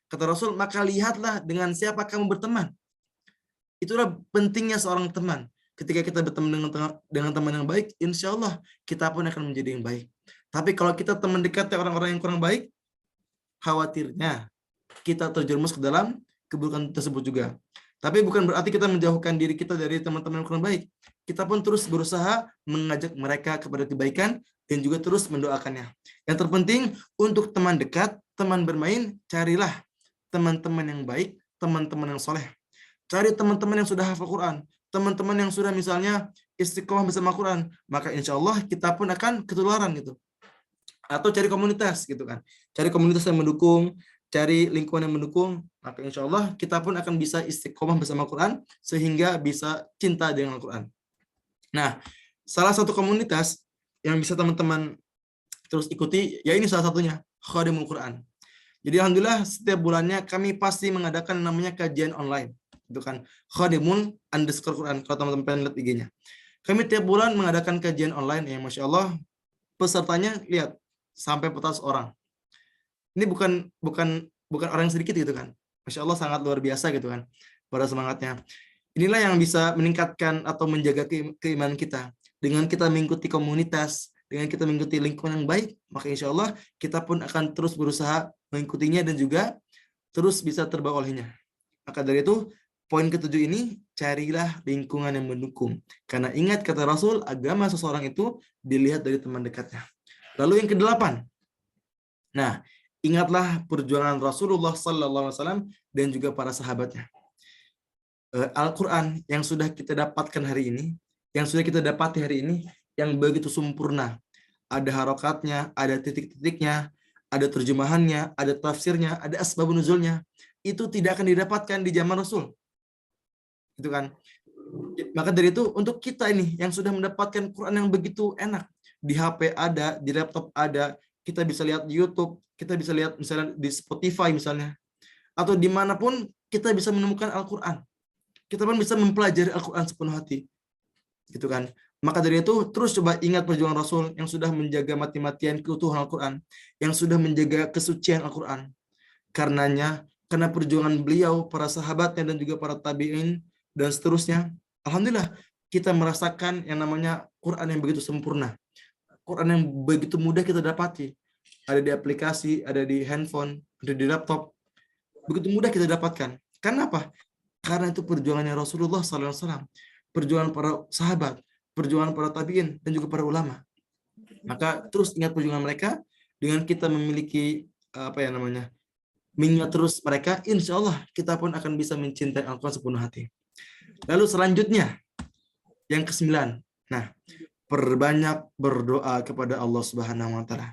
D: Kata Rasul, maka lihatlah dengan siapa kamu berteman. Itulah pentingnya seorang teman. Ketika kita berteman dengan teman yang baik, insya Allah kita pun akan menjadi yang baik. Tapi kalau kita teman dekatnya orang-orang yang kurang baik, khawatirnya kita terjerumus ke dalam keburukan tersebut juga. Tapi bukan berarti kita menjauhkan diri kita dari teman-teman yang kurang baik. Kita pun terus berusaha mengajak mereka kepada kebaikan dan juga terus mendoakannya. Yang terpenting untuk teman dekat, teman bermain, carilah teman-teman yang baik, teman-teman yang soleh. Cari teman-teman yang sudah hafal Quran, teman-teman yang sudah misalnya istiqomah bersama Quran, maka insya Allah kita pun akan ketularan gitu. Atau cari komunitas gitu kan. Cari komunitas yang mendukung, cari lingkungan yang mendukung, maka insya Allah kita pun akan bisa istiqomah bersama Quran sehingga bisa cinta dengan Al-Quran. Nah, salah satu komunitas yang bisa teman-teman terus ikuti, ya ini salah satunya, Khadimul Quran. Jadi alhamdulillah setiap bulannya kami pasti mengadakan namanya kajian online. Itu kan Khadimul_Quran kalau teman-teman pengen lihat IG-nya. Kami tiap bulan mengadakan kajian online ya, Masya Allah, pesertanya lihat sampai 400 orang. Ini bukan orang yang sedikit gitu kan. Masya Allah sangat luar biasa gitu kan pada semangatnya. Inilah yang bisa meningkatkan atau menjaga keimanan kita. Dengan kita mengikuti komunitas, dengan kita mengikuti lingkungan yang baik, maka insya Allah kita pun akan terus berusaha mengikutinya dan juga terus bisa terbawa olehnya. Maka dari itu, poin ketujuh ini, carilah lingkungan yang mendukung. Karena ingat kata Rasul, agama seseorang itu dilihat dari teman dekatnya. Lalu yang kedelapan, nah ingatlah perjuangan Rasulullah SAW dan juga para sahabatnya. Al-Quran yang sudah kita dapatkan hari ini, yang sudah kita dapati hari ini, yang begitu sempurna. Ada harokatnya, ada titik-titiknya, ada terjemahannya, ada tafsirnya, ada asbabun nuzulnya. Itu tidak akan didapatkan di zaman Rasul. Itu kan. Maka dari itu untuk kita ini yang sudah mendapatkan Quran yang begitu enak, di HP ada, di laptop ada, kita bisa lihat di YouTube, kita bisa lihat misalnya di Spotify misalnya, atau dimanapun kita bisa menemukan Al-Quran. Kita pun bisa mempelajari Al-Quran sepenuh hati. Gitu kan. Maka dari itu terus coba ingat perjuangan Rasul yang sudah menjaga mati-matian keutuhan Al-Quran, yang sudah menjaga kesucian Al-Quran. Karena perjuangan beliau, para sahabatnya dan juga para tabi'in dan seterusnya, alhamdulillah kita merasakan yang namanya Quran yang begitu sempurna. Quran yang begitu mudah kita dapati. Ada di aplikasi, ada di handphone, ada di laptop. Begitu mudah kita dapatkan. Karena apa? Karena itu perjuangannya Rasulullah SAW. Perjuangan para sahabat. perjuangan para tabi'in dan juga para ulama. Maka terus ingat perjuangan mereka, dengan kita memiliki mengingat terus mereka, insya Allah kita pun akan bisa mencintai Al-Quran sepenuh hati. Lalu selanjutnya, yang ke-9. Nah, perbanyak berdoa kepada Allah Subhanahu wa Ta'ala.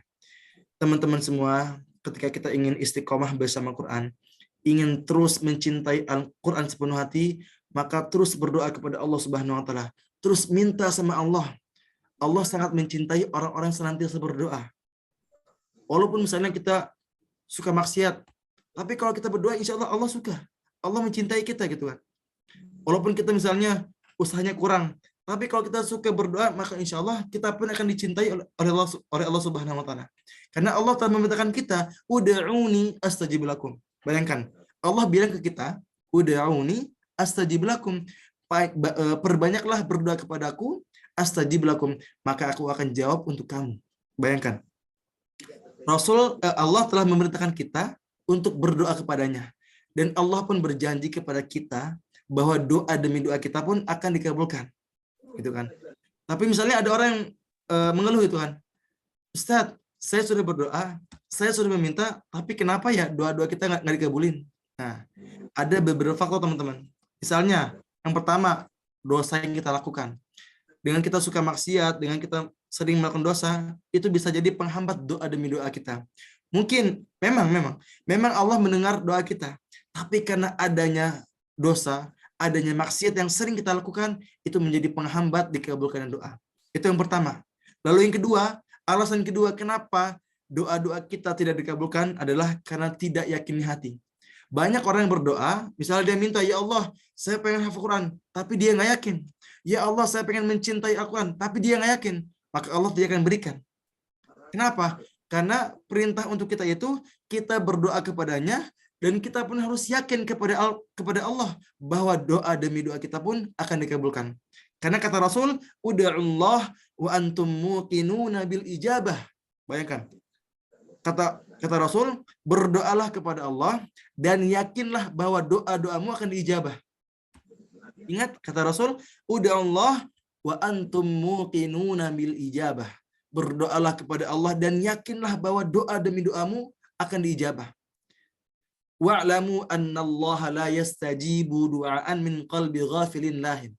D: Teman-teman semua, ketika kita ingin istiqomah bersama Quran, ingin terus mencintai Al-Quran sepenuh hati, maka terus berdoa kepada Allah Subhanahu wa Ta'ala. Terus minta sama Allah. Allah sangat mencintai orang-orang yang senantiasa berdoa. Walaupun misalnya kita suka maksiat, tapi kalau kita berdoa, insya Allah Allah suka. Allah mencintai kita gitu kan. Walaupun kita misalnya usahanya kurang, tapi kalau kita suka berdoa, maka insya Allah kita pun akan dicintai oleh Allah Subhanahu wa Ta'ala. Karena Allah telah memerintahkan kita, ud'uni astajib lakum. Bayangkan, Allah bilang ke kita, ud'uni astajib lakum. Perbanyaklah berdoa kepadaku, astajib lakum, maka aku akan jawab untuk kamu. Bayangkan. Allah telah memerintahkan kita untuk berdoa kepadanya. Dan Allah pun berjanji kepada kita bahwa doa demi doa kita pun akan dikabulkan. Gitu kan. Tapi misalnya ada orang yang mengeluh itu kan, Ustadz, saya sudah berdoa, saya sudah meminta, tapi kenapa ya doa-doa kita nggak dikabulin? Nah, ada beberapa faktor teman-teman. Misalnya, yang pertama, dosa yang kita lakukan. Dengan kita suka maksiat, dengan kita sering melakukan dosa, itu bisa jadi penghambat doa demi doa kita. Mungkin, memang Allah mendengar doa kita, tapi karena adanya dosa, adanya maksiat yang sering kita lakukan, itu menjadi penghambat dikabulkan doa. Itu yang pertama. Lalu yang kedua, alasan kedua kenapa doa-doa kita tidak dikabulkan adalah karena tidak yakin hati. Banyak orang yang berdoa, misalnya dia minta, ya Allah, saya pengen hafal Quran, tapi dia nggak yakin. Ya Allah, saya pengen mencintai Al-Quran, tapi dia nggak yakin. Maka Allah tidak akan berikan. Kenapa? Karena perintah untuk kita itu, kita berdoa kepadanya, dan kita pun harus yakin kepada Allah bahwa doa demi doa kita pun akan dikabulkan. Karena kata Rasul, ud'ullah wa antum muqinuna bil ijabah. Bayangkan. Kata Rasul, berdoalah kepada Allah dan yakinlah bahwa doa-doamu akan diijabah. Ingat kata Rasul, ud'ullah wa antum muqinuna bil ijabah. Berdoalah kepada Allah dan yakinlah bahwa doa demi doamu akan diijabah. Wa'lamu annallaha la yastajibu du'aan min qalbi ghafilin lahin.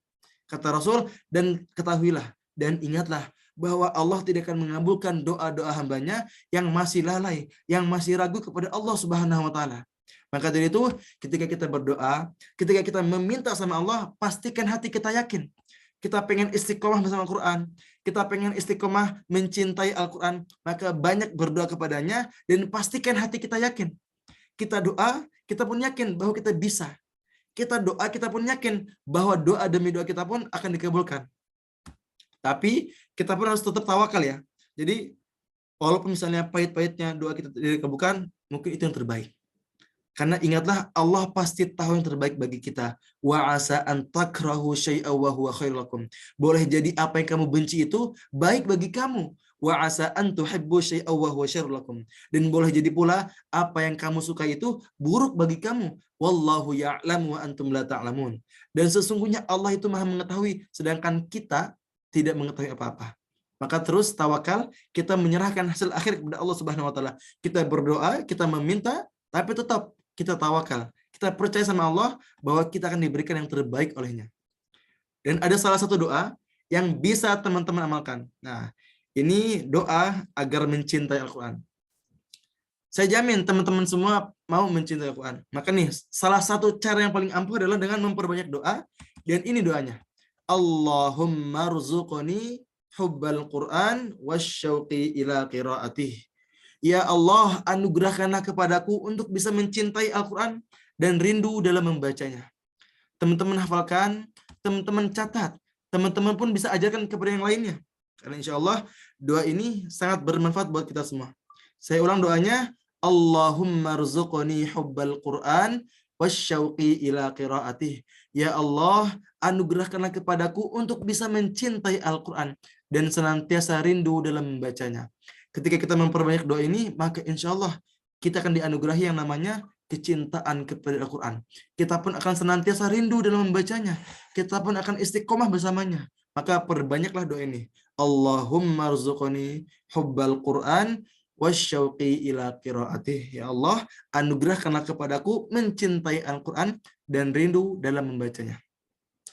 D: Kata Rasul, dan ketahuilah dan ingatlah bahwa Allah tidak akan mengabulkan doa-doa hambanya yang masih lalai, yang masih ragu kepada Allah Subhanahu wa Ta'ala. Maka dari itu, ketika kita berdoa, ketika kita meminta sama Allah, pastikan hati kita yakin. Kita pengen istiqomah bersama Al-Quran, kita pengen istiqomah mencintai Al-Quran, maka banyak berdoa kepadanya dan pastikan hati kita yakin. Kita doa, kita pun yakin bahwa kita bisa. Kita doa, kita pun yakin bahwa doa demi doa kita pun akan dikabulkan. Tapi kita pun harus tetap tawakal ya. Jadi walaupun misalnya pahit-pahitnya doa kita tidak dikabulkan, mungkin itu yang terbaik. Karena ingatlah Allah pasti tahu yang terbaik bagi kita. Wa asa an takrahu syai'a wa huwa khairul lakum. Boleh jadi apa yang kamu benci itu baik bagi kamu. Wa asa an tuhibbu syai'a wa huwa syarrul lakum. Dan boleh jadi pula apa yang kamu suka itu buruk bagi kamu. Wallahu ya'lamu wa antum la ta'lamun. Dan sesungguhnya Allah itu Maha mengetahui, sedangkan kita tidak mengetahui apa-apa. Maka terus tawakal, kita menyerahkan hasil akhir kepada Allah Subhanahu wa Ta'ala. Kita berdoa, kita meminta, tapi tetap kita tawakal. Kita percaya sama Allah bahwa kita akan diberikan yang terbaik olehnya. Dan ada salah satu doa yang bisa teman-teman amalkan. Nah, ini doa agar mencintai Al-Quran. Saya jamin teman-teman semua mau mencintai Al-Quran. Maka nih, salah satu cara yang paling ampuh adalah dengan memperbanyak doa. Dan ini doanya. Allahumma rzuqni hubbal Quran wasyauqi ila qiraatih. Ya Allah, anugerahkanlah kepadaku untuk bisa mencintai Al-Quran dan rindu dalam membacanya. Teman-teman hafalkan, teman-teman catat, teman-teman pun bisa ajarkan kepada yang lainnya. Karena insya Allah doa ini sangat bermanfaat buat kita semua. Saya ulang doanya, Allahumma rzuqni hubbal Quran wasyauqi ila qiraatih. Ya Allah, anugerahkanlah kepadaku untuk bisa mencintai Al-Quran dan senantiasa rindu dalam membacanya. Ketika kita memperbanyak doa ini, maka insya Allah kita akan dianugerahi yang namanya kecintaan kepada Al-Quran. Kita pun akan senantiasa rindu dalam membacanya. Kita pun akan istiqomah bersamanya. maka perbanyaklah doa ini. Allahumma rzuqni hubbal Qur'an wasyauqi ila qiraatih. Ya Allah, anugerahkanlah kepadaku mencintai Al-Qur'an dan rindu dalam membacanya.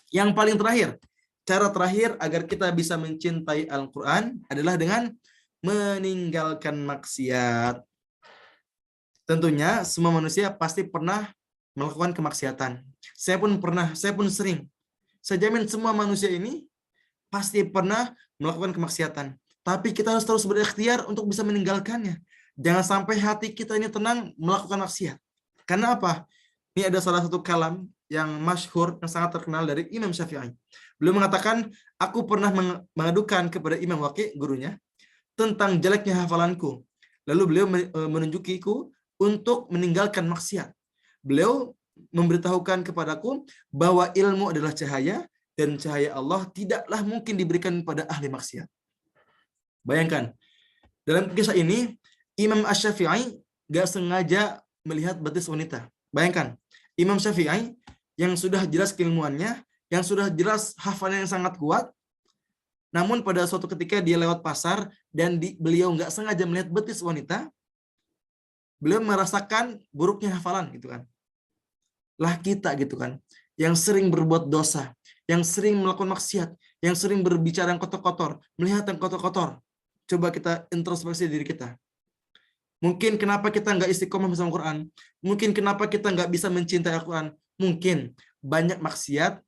D: Yang paling terakhir, cara terakhir agar kita bisa mencintai Al-Qur'an adalah dengan meninggalkan maksiat. Tentunya semua manusia pasti pernah melakukan kemaksiatan. Saya pun pernah, saya pun sering. Saya jamin semua manusia ini pasti pernah melakukan kemaksiatan. Tapi kita harus terus berikhtiar untuk bisa meninggalkannya. Jangan sampai hati kita ini tenang melakukan maksiat. Karena apa? Ini ada salah satu kalam yang masyhur, yang sangat terkenal dari Imam Syafi'i. Beliau mengatakan, aku pernah mengadukan kepada Imam Waqi, gurunya, tentang jeleknya hafalanku. Lalu beliau menunjukiku untuk meninggalkan maksiat. Beliau memberitahukan kepadaku bahwa ilmu adalah cahaya dan cahaya Allah tidaklah mungkin diberikan pada ahli maksiat. Bayangkan, dalam kisah ini Imam Asy-Syafi'i gak sengaja melihat betis wanita. Bayangkan, Imam Syafi'i yang sudah jelas keilmuannya, yang sudah jelas hafalan yang sangat kuat, namun pada suatu ketika dia lewat pasar dan beliau nggak sengaja melihat betis wanita, beliau merasakan buruknya hafalan gitu kan. Lah kita gitu kan, yang sering berbuat dosa, yang sering melakukan maksiat, yang sering berbicara yang kotor-kotor, melihat yang kotor-kotor. Coba kita introspeksi diri kita. Mungkin kenapa kita nggak istiqomah bersama Al-Quran? Mungkin kenapa kita nggak bisa mencintai Al-Quran? Mungkin banyak maksiat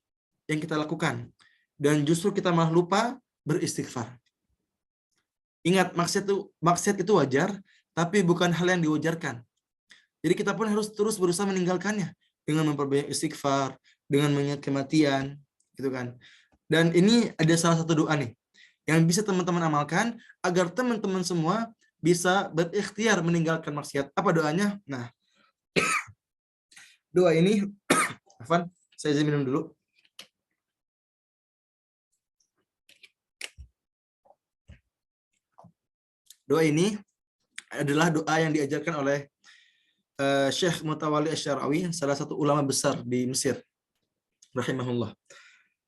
D: yang kita lakukan. Dan justru kita malah lupa beristighfar. Ingat, maksiat itu wajar, tapi bukan hal yang diwajarkan. Jadi kita pun harus terus berusaha meninggalkannya dengan memperbanyak istighfar, dengan mengingat kematian, gitu kan. Dan ini ada salah satu doa nih yang bisa teman-teman amalkan agar teman-teman semua bisa berikhtiar meninggalkan maksiat. Apa doanya? Nah, doa ini, Afwan, saya minum dulu. Doa ini adalah doa yang diajarkan oleh Syekh Mutawalli Asy-Syarawi, salah satu ulama besar di Mesir, rahimahullah.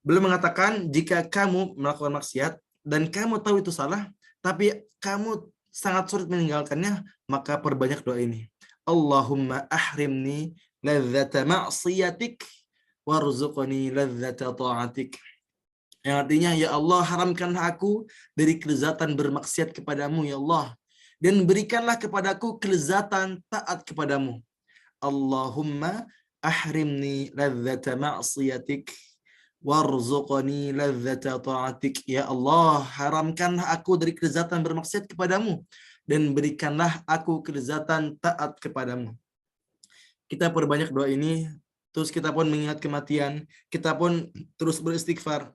D: Beliau mengatakan, jika kamu melakukan maksiat dan kamu tahu itu salah, tapi kamu sangat sulit meninggalkannya, maka perbanyak doa ini. Allahumma ahrimni ladzata ma'siyatik warzuqni ladzata ta'atik. Yang artinya, ya Allah, haramkanlah aku dari kelezatan bermaksiat kepadamu, ya Allah. Dan berikanlah kepadaku kelezatan taat kepadamu. Allahumma ahrimni ladzata ma'siyatik warzuqni ladzata ta'atik. Ya Allah, haramkanlah aku dari kelezatan bermaksiat kepadamu dan berikanlah aku kelezatan taat kepadamu. Kita perbanyak doa ini, terus kita pun mengingat kematian, kita pun terus beristighfar,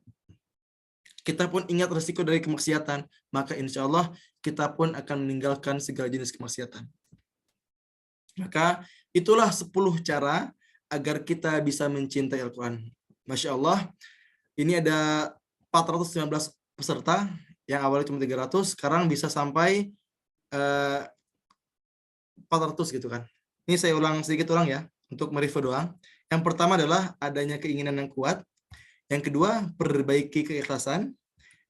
D: kita pun ingat resiko dari kemaksiatan, maka insya Allah kita pun akan meninggalkan segala jenis kemaksiatan. Maka itulah 10 cara agar kita bisa mencintai Al-Quran. Masya Allah, ini ada 419 peserta, yang awalnya cuma 300, sekarang bisa sampai 400 gitu kan. Ini saya sedikit ulang ya, untuk mereview doang. Yang pertama adalah adanya keinginan yang kuat. Yang kedua, perbaiki keikhlasan.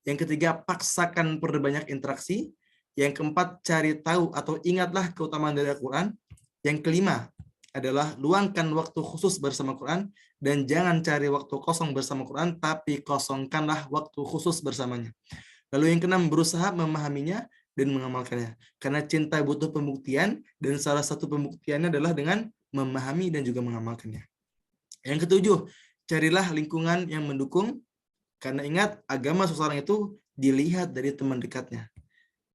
D: Yang ketiga, paksakan perbanyak interaksi. Yang keempat, cari tahu atau ingatlah keutamaan dari Al-Quran. Yang kelima adalah luangkan waktu khusus bersama Quran dan jangan cari waktu kosong bersama Quran, tapi kosongkanlah waktu khusus bersamanya. Lalu yang keenam, berusaha memahaminya dan mengamalkannya. Karena cinta butuh pembuktian dan salah satu pembuktiannya adalah dengan memahami dan juga mengamalkannya. Yang ketujuh, carilah lingkungan yang mendukung, karena ingat, agama seseorang itu dilihat dari teman dekatnya.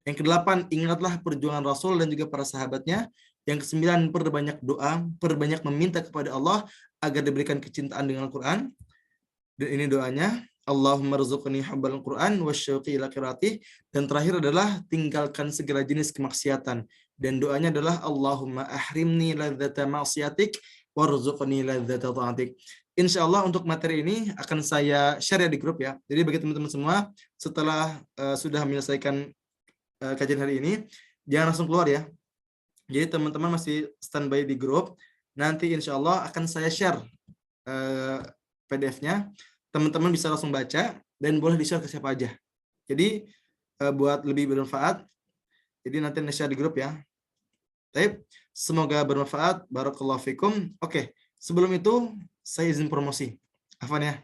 D: Yang kedelapan, ingatlah perjuangan Rasul dan juga para sahabatnya. Yang kesembilan, perbanyak doa, perbanyak meminta kepada Allah agar diberikan kecintaan dengan Al-Quran. Dan ini doanya, Allahumma rzuqni hubbal Quran wasyauqi ila qiraatih. Dan terakhir adalah tinggalkan segala jenis kemaksiatan. Dan doanya adalah Allahumma ahrimni ladzata ma'siyatik warzuqni ladzata ta'atik. Insya Allah untuk materi ini akan saya share di grup ya. Jadi bagi teman-teman semua, setelah sudah menyelesaikan kajian hari ini, jangan langsung keluar ya. Jadi teman-teman masih standby di grup. Nanti insya Allah akan saya share PDF-nya. Teman-teman bisa langsung baca. dan boleh di-share ke siapa aja. Jadi buat lebih bermanfaat, jadi nanti share di grup ya. Baik, semoga bermanfaat. Barakallahu fikum. Oke, sebelum itu saya izin promosi. Afwan ya.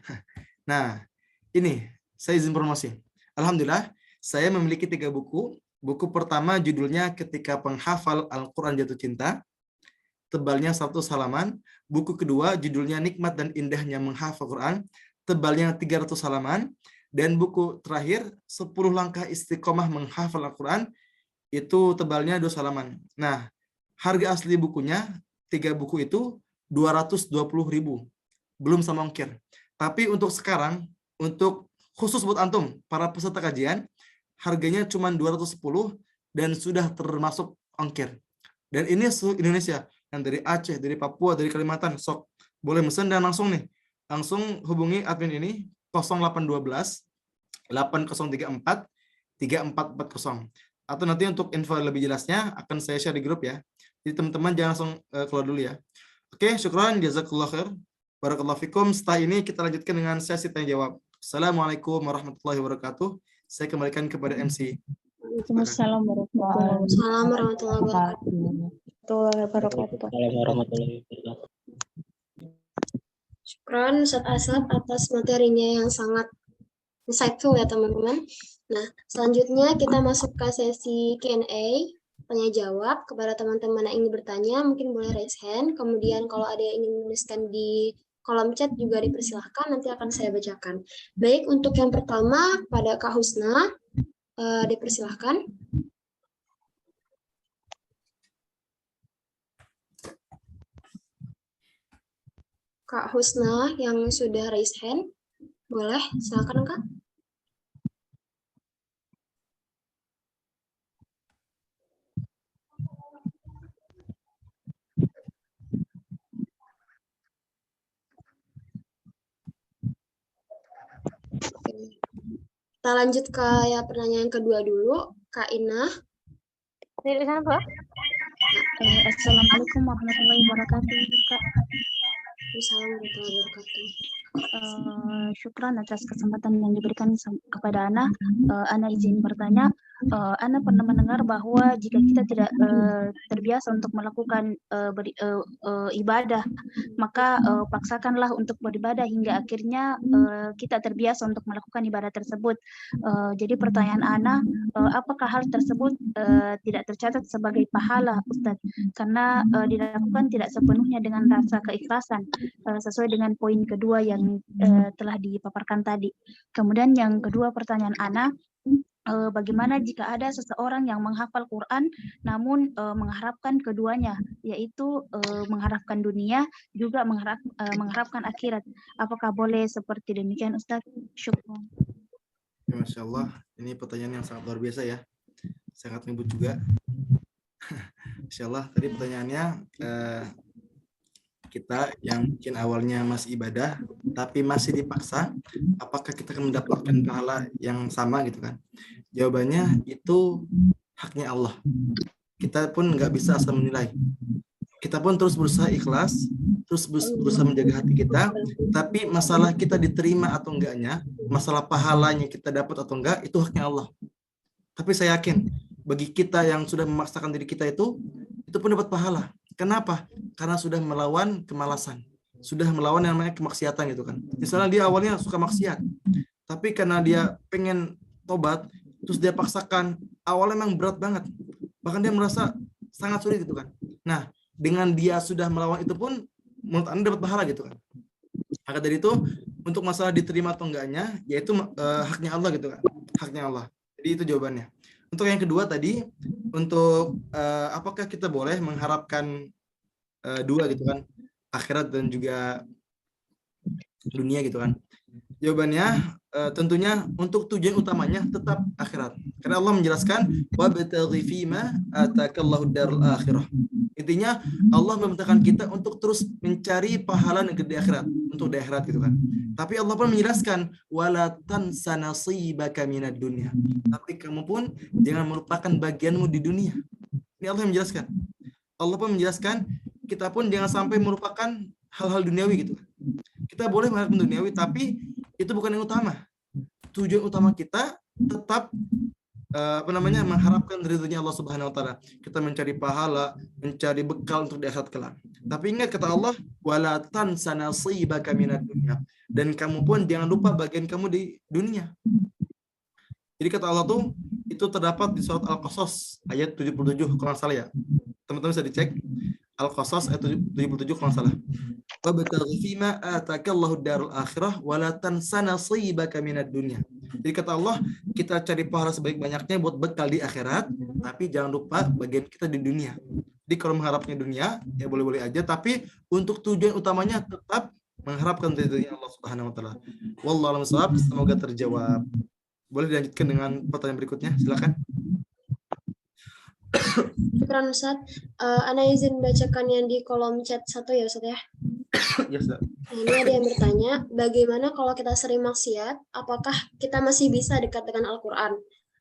D: Nah, ini saya izin promosi. Alhamdulillah, saya memiliki 3 buku. Buku pertama judulnya Ketika Penghafal Al-Quran Jatuh Cinta. Tebalnya 100 halaman. Buku kedua judulnya Nikmat dan Indahnya Menghafal Quran. Tebalnya 300 halaman. Dan buku terakhir 10 Langkah Istiqomah Menghafal Al-Quran. Itu tebalnya 2 halaman. Nah, harga asli bukunya 3 buku itu 220.000, belum sama ongkir. Tapi untuk sekarang, untuk khusus buat antum para peserta kajian, harganya cuma 210 dan sudah termasuk ongkir. Dan ini seluruh Indonesia, yang dari Aceh, dari Papua, dari Kalimantan, sok boleh mesen dan langsung nih, langsung hubungi admin ini 0812 8034 3440. Atau nanti untuk info lebih jelasnya akan saya share di grup ya. Jadi teman-teman jangan langsung keluar dulu ya. Oke, syukran, jazakallah khair. Barakallahu fikum. Setelah ini kita lanjutkan dengan sesi tanya jawab. Assalamualaikum warahmatullahi wabarakatuh. Saya kembalikan kepada MC.
C: Waalaikumsalam warahmatullahi wabarakatuh.
E: Warahmatullahi wabarakatuh.
B: Syukran Ustaz Asad atas materinya yang sangat insightful ya teman-teman. Nah, selanjutnya kita masuk ke sesi Q&A, tanya jawab. Kepada teman-teman yang ingin bertanya, mungkin boleh raise hand. Kemudian kalau ada yang ingin menuliskan di kolom chat juga dipersilahkan, nanti akan saya bacakan. Baik, untuk yang pertama pada Kak Husna, dipersilahkan. Kak Husna yang sudah raise hand, boleh, silakan Kak. Kita lanjut ke ya pertanyaan kedua dulu, Kak Inah.
C: Assalamualaikum warahmatullahi wabarakatuh, Kak.
B: Assalamualaikum warahmatullahi wabarakatuh.
C: Syukran atas kesempatan yang diberikan kepada Ana. Ana izin bertanya. Ana pernah mendengar bahwa jika kita tidak terbiasa untuk melakukan ibadah, maka paksakanlah untuk beribadah hingga akhirnya kita terbiasa untuk melakukan ibadah tersebut. Jadi pertanyaan Ana, apakah hal tersebut tidak tercatat sebagai pahala, Ustaz? Karena dilakukan tidak sepenuhnya dengan rasa keikhlasan, sesuai dengan poin kedua yang telah dipaparkan tadi. Kemudian yang kedua pertanyaan Ana, bagaimana jika ada seseorang yang menghafal Quran namun mengharapkan keduanya, yaitu mengharapkan dunia juga mengharapkan akhirat. Apakah boleh seperti demikian, Ustaz? Syukran.
D: Masya Allah, ini pertanyaan yang sangat luar biasa ya, sangat ngebut juga. Masya Allah, tadi pertanyaannya kita yang mungkin awalnya masih ibadah tapi masih dipaksa, apakah kita akan mendapatkan pahala yang sama gitu kan? Jawabannya itu haknya Allah. Kita pun nggak bisa asal menilai. Kita pun terus berusaha ikhlas, terus berusaha menjaga hati kita, tapi masalah kita diterima atau enggaknya, masalah pahalanya kita dapat atau enggak, itu haknya Allah. Tapi saya yakin bagi kita yang sudah memaksakan diri kita itu pun dapat pahala. Kenapa? Karena sudah melawan kemalasan, sudah melawan yang namanya kemaksiatan gitu kan. Misalnya dia awalnya suka maksiat, tapi karena dia pengen tobat, terus dia paksakan, awalnya memang berat banget, bahkan dia merasa sangat sulit gitu kan. Nah, dengan dia sudah melawan itu pun, menurut Anda dapat pahala gitu kan. Maka dari itu, untuk masalah diterima atau enggaknya, yaitu haknya Allah gitu kan, haknya Allah. Jadi itu jawabannya. Untuk yang kedua tadi, untuk apakah kita boleh mengharapkan dua gitu kan, akhirat dan juga dunia gitu kan. Jawabannya tentunya untuk tujuan utamanya tetap akhirat. Karena Allah menjelaskan wabtaghi fima atakallahu darul akhirah. Intinya Allah memerintahkan kita untuk terus mencari pahala negeri di akhirat, untuk di akhirat gitu kan. Tapi Allah pun menjelaskan wala tansa nasibaka minad dunya. Tapi kamu pun jangan melupakan bagianmu di dunia. Ini Allah yang menjelaskan. Allah pun menjelaskan kita pun jangan sampai melupakan hal-hal duniawi gitu. Kita boleh mengharapkan duniawi, tapi itu bukan yang utama. tujuan utama kita tetap mengharapkan ridhonya Allah Subhanahu wa taala. Kita mencari pahala, mencari bekal untuk di akhirat kelak. Tapi ingat kata Allah, wala tansa nasibaka minad dunya. Dan kamu pun jangan lupa bagian kamu di dunia. Jadi kata Allah tuh itu terdapat di surat Al-Qasas ayat 77 kalau nggak salah ya. Teman-teman bisa dicek Al-Qasas ayat 77 kalau nggak salah. Wabtaghi fima atakallahu darul akhirah wala tansa nasibaka minad dunya. Jadi kata Allah, kita cari pahala sebanyak-banyaknya buat bekal di akhirat, tapi jangan lupa bagian kita di dunia. Jadi kalau mengharapnya dunia, ya boleh-boleh aja, tapi untuk tujuan utamanya tetap mengharapkan ridhonya Allah Subhanahu wa taala. Wallahu a'lam bishawab, semoga terjawab. Boleh dilanjutkan dengan pertanyaan berikutnya, silakan.
B: Syukran Ustaz. Ana izin bacakan yang di kolom chat 1 ya Ustaz ya.
D: Ya, sudah.
B: Nah, ini ada yang bertanya, bagaimana kalau kita sering maksiat, apakah kita masih bisa dekat dengan Al-Quran?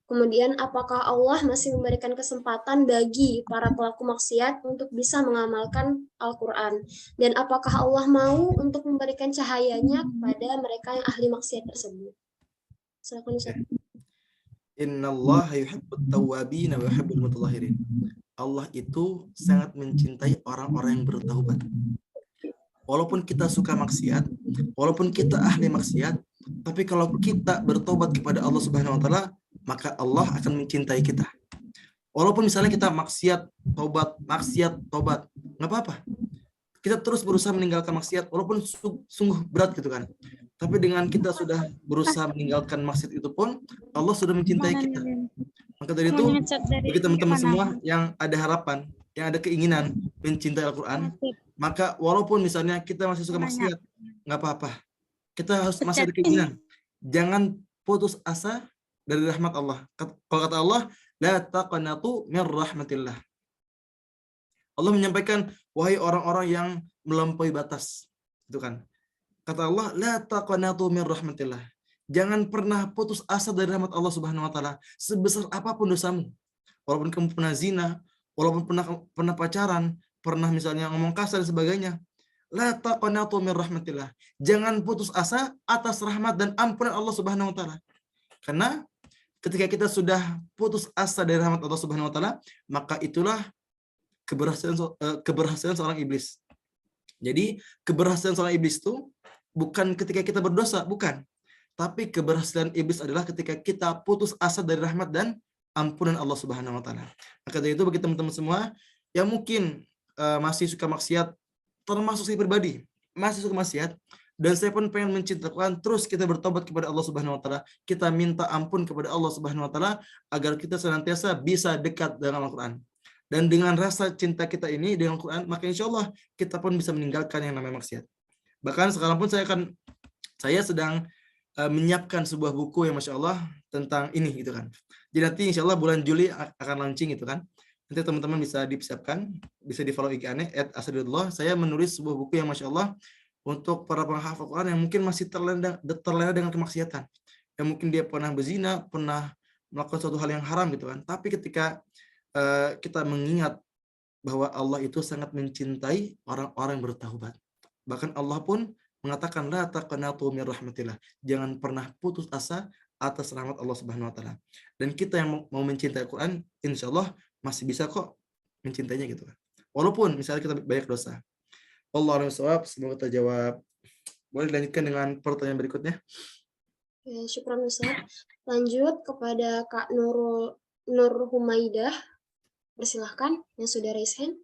B: Kemudian, apakah Allah masih memberikan kesempatan bagi para pelaku maksiat untuk bisa mengamalkan Al-Quran? Dan apakah Allah mau untuk memberikan cahayanya kepada mereka yang ahli maksiat tersebut? Silakan Ustaz.
D: Innallaha yuhibbut tawwabin wa yuhibbul mutatahhirin. Allah itu sangat mencintai orang-orang yang bertaubat. Walaupun kita suka maksiat, walaupun kita ahli maksiat, tapi kalau kita bertobat kepada Allah Subhanahu wa taala, maka Allah akan mencintai kita. Walaupun misalnya kita maksiat, tobat, nggak apa-apa. Kita terus berusaha meninggalkan maksiat, walaupun sungguh berat gitu kan. Tapi dengan kita sudah berusaha meninggalkan maksiat itu pun, Allah sudah mencintai kita. Maka dari itu, bagi teman-teman semua yang ada harapan, yang ada keinginan mencintai Al-Quran, maka walaupun misalnya kita masih suka maksiat, nggak apa-apa. Kita harus masih ada keinginan. Jangan putus asa dari rahmat Allah. Kalau kata Allah, la taqnatu min rahmatillah. Allah menyampaikan, wahai orang-orang yang melampaui batas. Itu kan. Kata Allah, la taqnatu min rahmatillah. Jangan pernah putus asa dari rahmat Allah Subhanahu wa taala, sebesar apapun dosamu. Walaupun kamu pernah zina, walaupun pernah pacaran, pernah misalnya ngomong kasar dan sebagainya. La taqnatu min rahmatillah. Jangan putus asa atas rahmat dan ampunan Allah Subhanahu wa taala. Karena ketika kita sudah putus asa dari rahmat Allah Subhanahu wa taala, maka itulah keberhasilan seorang iblis. Jadi, keberhasilan seorang iblis itu bukan ketika kita berdosa, bukan. Tapi keberhasilan iblis adalah ketika kita putus asa dari rahmat dan ampunan Allah Subhanahu wa taala. Maka dari itu bagi teman-teman semua yang mungkin masih suka maksiat, termasuk saya pribadi, masih suka maksiat, dan saya pun pengen mencintai Quran, terus kita bertobat kepada Allah Subhanahu wa taala, kita minta ampun kepada Allah Subhanahu wa taala agar kita senantiasa bisa dekat dengan Al-Quran. Dan dengan rasa cinta kita ini dengan Al-Quran, maka insya Allah kita pun bisa meninggalkan yang namanya maksiat. Bahkan sekarang pun saya sedang menyiapkan sebuah buku yang Masya Allah tentang ini gitu kan. Jadi nanti insya Allah bulan Juli akan launching gitu kan. Nanti teman-teman bisa dipersiapkan, bisa di follow IG Ane @asadullah. Saya menulis sebuah buku yang Masya Allah untuk para penghafal Quran yang mungkin masih terlena dengan kemaksiatan. Yang mungkin dia pernah berzina, pernah melakukan suatu hal yang haram gitu kan. Tapi ketika kita mengingat bahwa Allah itu sangat mencintai orang-orang yang bertaubat. Bahkan Allah pun mengatakan la taqnatu min rahmatillah. Jangan pernah putus asa atas rahmat Allah Subhanahu wa taala. Dan kita yang mau mencintai Al-Quran, insyaallah masih bisa kok mencintainya gitu kan. Walaupun misalnya kita banyak dosa. Wallahu a'lam bishawab, semoga terjawab. Boleh dilanjutkan dengan pertanyaan berikutnya.
B: Ya, syukran Ustaz. Lanjut kepada Kak Nur Humaidah. Persilahkan yang sudah raise hand.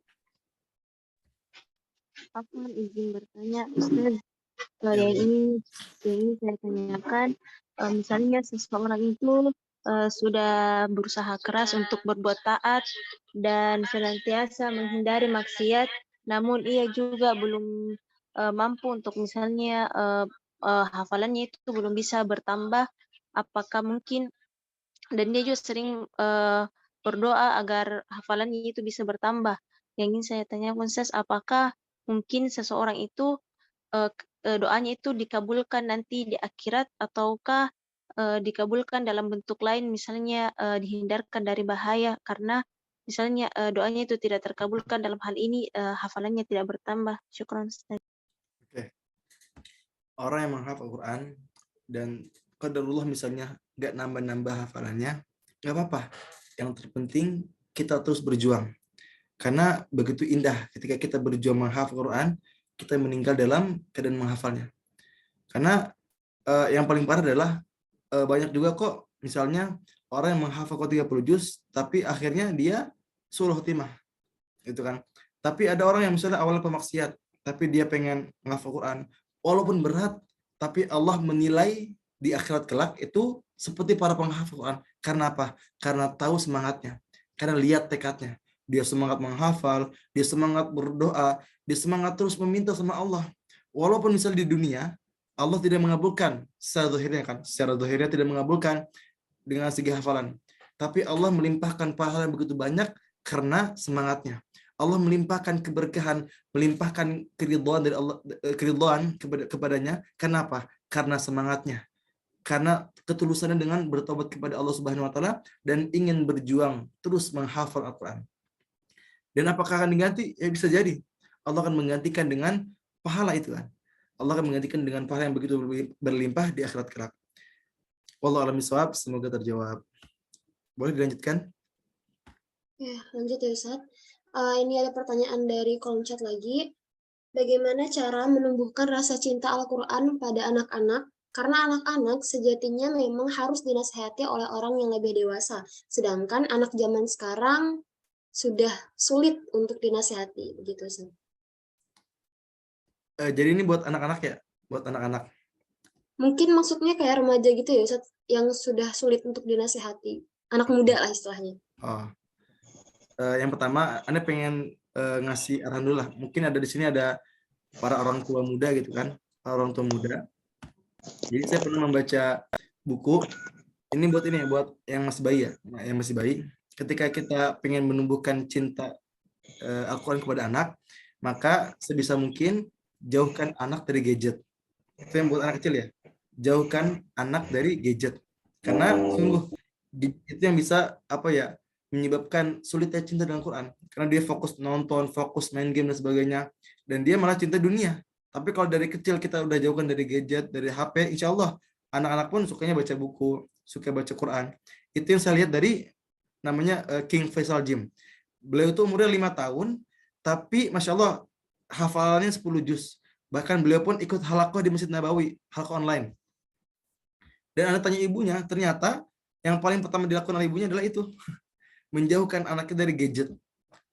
F: Aku izin bertanya, Ustaz. Yang ini saya tanyakan, misalnya seseorang itu sudah berusaha keras untuk berbuat taat dan senantiasa menghindari maksiat, namun ia juga belum mampu untuk misalnya hafalannya itu belum bisa bertambah, apakah mungkin, dan dia juga sering berdoa agar hafalannya itu bisa bertambah. Yang ingin saya tanyakan, Ustaz, apakah mungkin seseorang itu doanya itu dikabulkan nanti di akhirat, ataukah dikabulkan dalam bentuk lain, misalnya dihindarkan dari bahaya karena misalnya doanya itu tidak terkabulkan, dalam hal ini hafalannya tidak bertambah. Syukran Ustaz.
D: Oke. Orang yang menghafal Al-Quran dan qadarullah misalnya nggak nambah-nambah hafalannya, nggak apa-apa. Yang terpenting kita terus berjuang. Karena begitu indah ketika kita berjuang menghafal Quran, kita meninggal dalam keadaan menghafalnya. Karena yang paling parah adalah banyak juga kok misalnya orang yang menghafal 30 juz tapi akhirnya dia suul khotimah gitu kan. Tapi ada orang yang misalnya awalnya pemaksiat tapi dia pengen menghafal Quran walaupun berat, tapi Allah menilai di akhirat kelak itu seperti para penghafal Quran. Karena apa? Karena tahu semangatnya, karena lihat tekadnya. Dia semangat menghafal, dia semangat berdoa, dia semangat terus meminta sama Allah. Walaupun misalnya di dunia Allah tidak mengabulkan secara zahirnya kan, secara zahirnya tidak mengabulkan dengan segi hafalan. Tapi Allah melimpahkan pahala yang begitu banyak karena semangatnya. Allah melimpahkan keberkahan, melimpahkan keridhaan dari Allah, keridhaan kepadanya. Kenapa? Karena semangatnya. Karena ketulusannya dengan bertobat kepada Allah Subhanahu wa taala dan ingin berjuang terus menghafal Al-Qur'an. Dan apakah akan diganti? Ya bisa jadi. Allah akan menggantikan dengan pahala itu kan. Allah akan menggantikan dengan pahala yang begitu berlimpah di akhirat kelak. Wallahu a'lam bishawab, semoga terjawab. Boleh dilanjutkan?
B: Ya, lanjut ya Ustaz. Ini ada pertanyaan dari kolom chat lagi. Bagaimana cara menumbuhkan rasa cinta Al-Quran pada anak-anak? Karena anak-anak sejatinya memang harus dinasihati oleh orang yang lebih dewasa. Sedangkan anak zaman sekarang sudah sulit untuk dinasihati. Begitu Ustaz.
D: Jadi ini buat anak-anak ya? Buat anak-anak.
B: Mungkin maksudnya kayak remaja gitu ya Ustaz, yang sudah sulit untuk dinasihati. Anak muda lah istilahnya.
D: Oh. Yang pertama, Anda pengen ngasih arahan dulu lah. Mungkin ada di sini ada para orang tua muda gitu kan, orang tua muda. Jadi saya pernah membaca buku. Ini buat yang masih bayi ya, yang masih bayi. Ketika kita pengen menumbuhkan cinta Al-Quran kepada anak, maka sebisa mungkin jauhkan anak dari gadget. Itu yang buat anak kecil ya. Jauhkan anak dari gadget. Karena sungguh itu yang bisa menyebabkan sulitnya cinta dengan Quran. Karena dia fokus nonton, fokus main game dan sebagainya. Dan dia malah cinta dunia. Tapi kalau dari kecil kita udah jauhkan dari gadget, dari HP, insya Allah anak-anak pun sukanya baca buku, suka baca Quran. Itu yang saya lihat dari namanya King Faisal Jim. Beliau itu umurnya 5 tahun, tapi Masya Allah hafalannya 10 juz. Bahkan beliau pun ikut halaqah di Masjid Nabawi, halaqah online. Dan Anda tanya ibunya, ternyata yang paling pertama dilakukan oleh ibunya adalah itu. Menjauhkan anaknya dari gadget.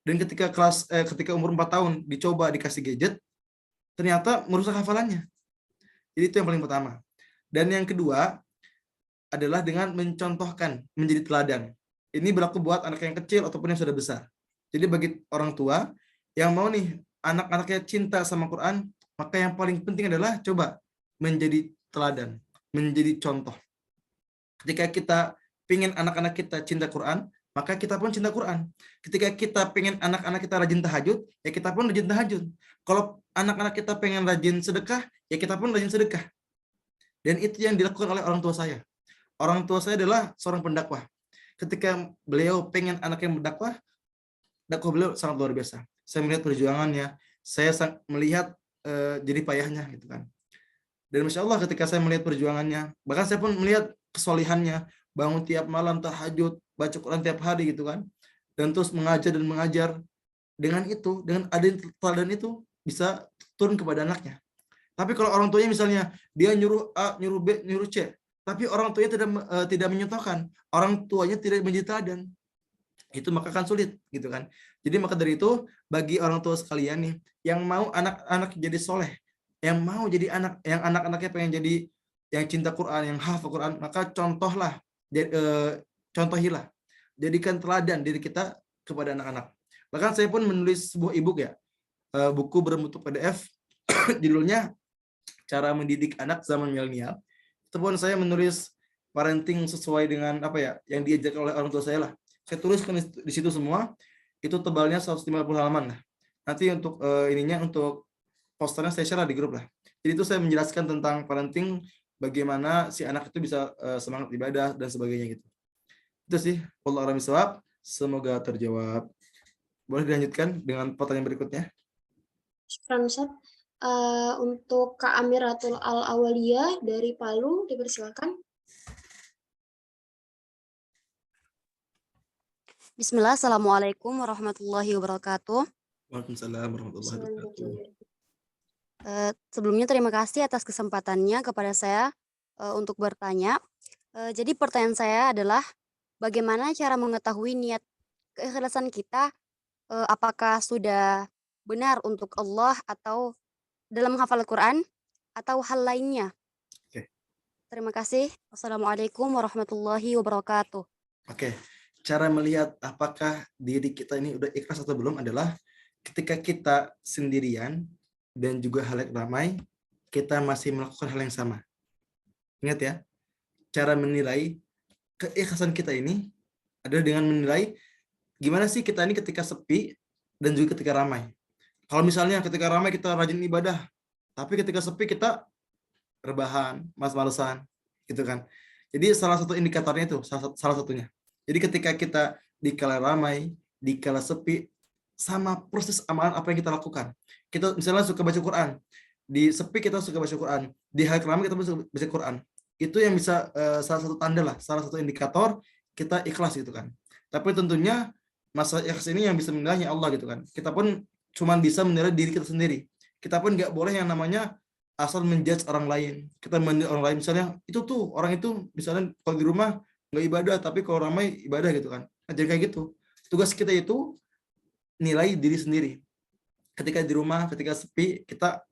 D: Dan ketika umur 4 tahun dicoba dikasih gadget, ternyata merusak hafalannya. Jadi itu yang paling pertama. Dan yang kedua adalah dengan mencontohkan, menjadi teladan. Ini berlaku buat anak yang kecil ataupun yang sudah besar. Jadi bagi orang tua yang mau nih anak-anaknya cinta sama Quran, maka yang paling penting adalah coba menjadi teladan, menjadi contoh. Ketika kita pengen anak-anak kita cinta Quran, maka kita pun cinta Quran. Ketika kita pengen anak-anak kita rajin tahajud, ya kita pun rajin tahajud. Kalau anak-anak kita pengen rajin sedekah, ya kita pun rajin sedekah. Dan itu yang dilakukan oleh orang tua saya. Orang tua saya adalah seorang pendakwah. Ketika beliau pengen anaknya berdakwah, dakwah beliau sangat luar biasa. Saya melihat perjuangannya, saya melihat jerih payahnya gitu kan. Dan Masya Allah ketika saya melihat perjuangannya, bahkan saya pun melihat kesolihannya, bangun tiap malam tahajud, baca Quran tiap hari gitu kan, dan terus mengajar dan mengajar. Dengan itu, dengan adanya teladan itu bisa turun kepada anaknya. Tapi kalau orang tuanya misalnya dia nyuruh A, nyuruh B, nyuruh C, tapi orang tuanya tidak menyontohkan, orang tuanya tidak menjadi teladan, itu maka akan sulit gitu kan. Jadi maka dari itu bagi orang tua sekalian nih yang mau anak-anak jadi soleh, yang mau jadi anak-anaknya pengen jadi yang cinta Quran, yang hafal Quran, maka contohilah, jadikan teladan diri kita kepada anak-anak. Bahkan saya pun menulis sebuah e-book ya, buku berbentuk PDF, judulnya Cara Mendidik Anak Zaman Milenial. Itu pun saya menulis parenting sesuai dengan yang diajarkan oleh orang tua saya lah. Saya tuliskan di situ semua. Itu tebalnya 150 halaman lah. Nanti untuk untuk posternya saya share di grup lah. Jadi itu saya menjelaskan tentang parenting, bagaimana si anak itu bisa semangat ibadah dan sebagainya gitu. Itu sih. Wallahu a'lam bishawab. Semoga terjawab. Boleh dilanjutkan dengan pertanyaan berikutnya.
B: Syukran Ustaz. Untuk Kak Amiratul Al-Awaliyah dari Palu, dipersilakan.
G: Bismillah, Assalamualaikum warahmatullahi wabarakatuh.
D: Waalaikumsalam warahmatullahi wabarakatuh.
G: Sebelumnya terima kasih atas kesempatannya kepada saya untuk bertanya. Jadi pertanyaan saya adalah bagaimana cara mengetahui niat keikhlasan kita, apakah sudah benar untuk Allah atau dalam menghafal Al-Quran atau hal lainnya?
D: Oke.
G: Terima kasih. Wassalamualaikum warahmatullahi wabarakatuh.
D: Oke, cara melihat apakah diri kita ini udah ikhlas atau belum adalah ketika kita sendirian dan juga halayak ramai, kita masih melakukan hal yang sama. Ingat ya, cara menilai keikhlasan kita ini adalah dengan menilai gimana sih kita ini ketika sepi dan juga ketika ramai. Kalau misalnya ketika ramai kita rajin ibadah, tapi ketika sepi kita rebahan, malas-malesan, gitu kan. Jadi salah satu indikatornya itu, salah satunya. Jadi ketika kita di kala ramai, di kala sepi, sama proses amalan apa yang kita lakukan. Kita misalnya suka baca Quran, di sepi kita suka baca Quran, di hari ramai kita suka baca Quran. Itu yang bisa salah satu tanda lah, salah satu indikator kita ikhlas gitu kan. Tapi tentunya masa ikhlas ini yang bisa menilainya Allah gitu kan. Kita pun cuma bisa menilai diri kita sendiri. Kita pun nggak boleh yang namanya asal menjudge orang lain. Kita menilai orang lain, misalnya itu tuh orang itu misalnya kalau di rumah nggak ibadah, tapi kalau ramai ibadah gitu kan. Nah, jadi kayak gitu. Tugas kita itu nilai diri sendiri. Ketika di rumah, ketika sepi, kita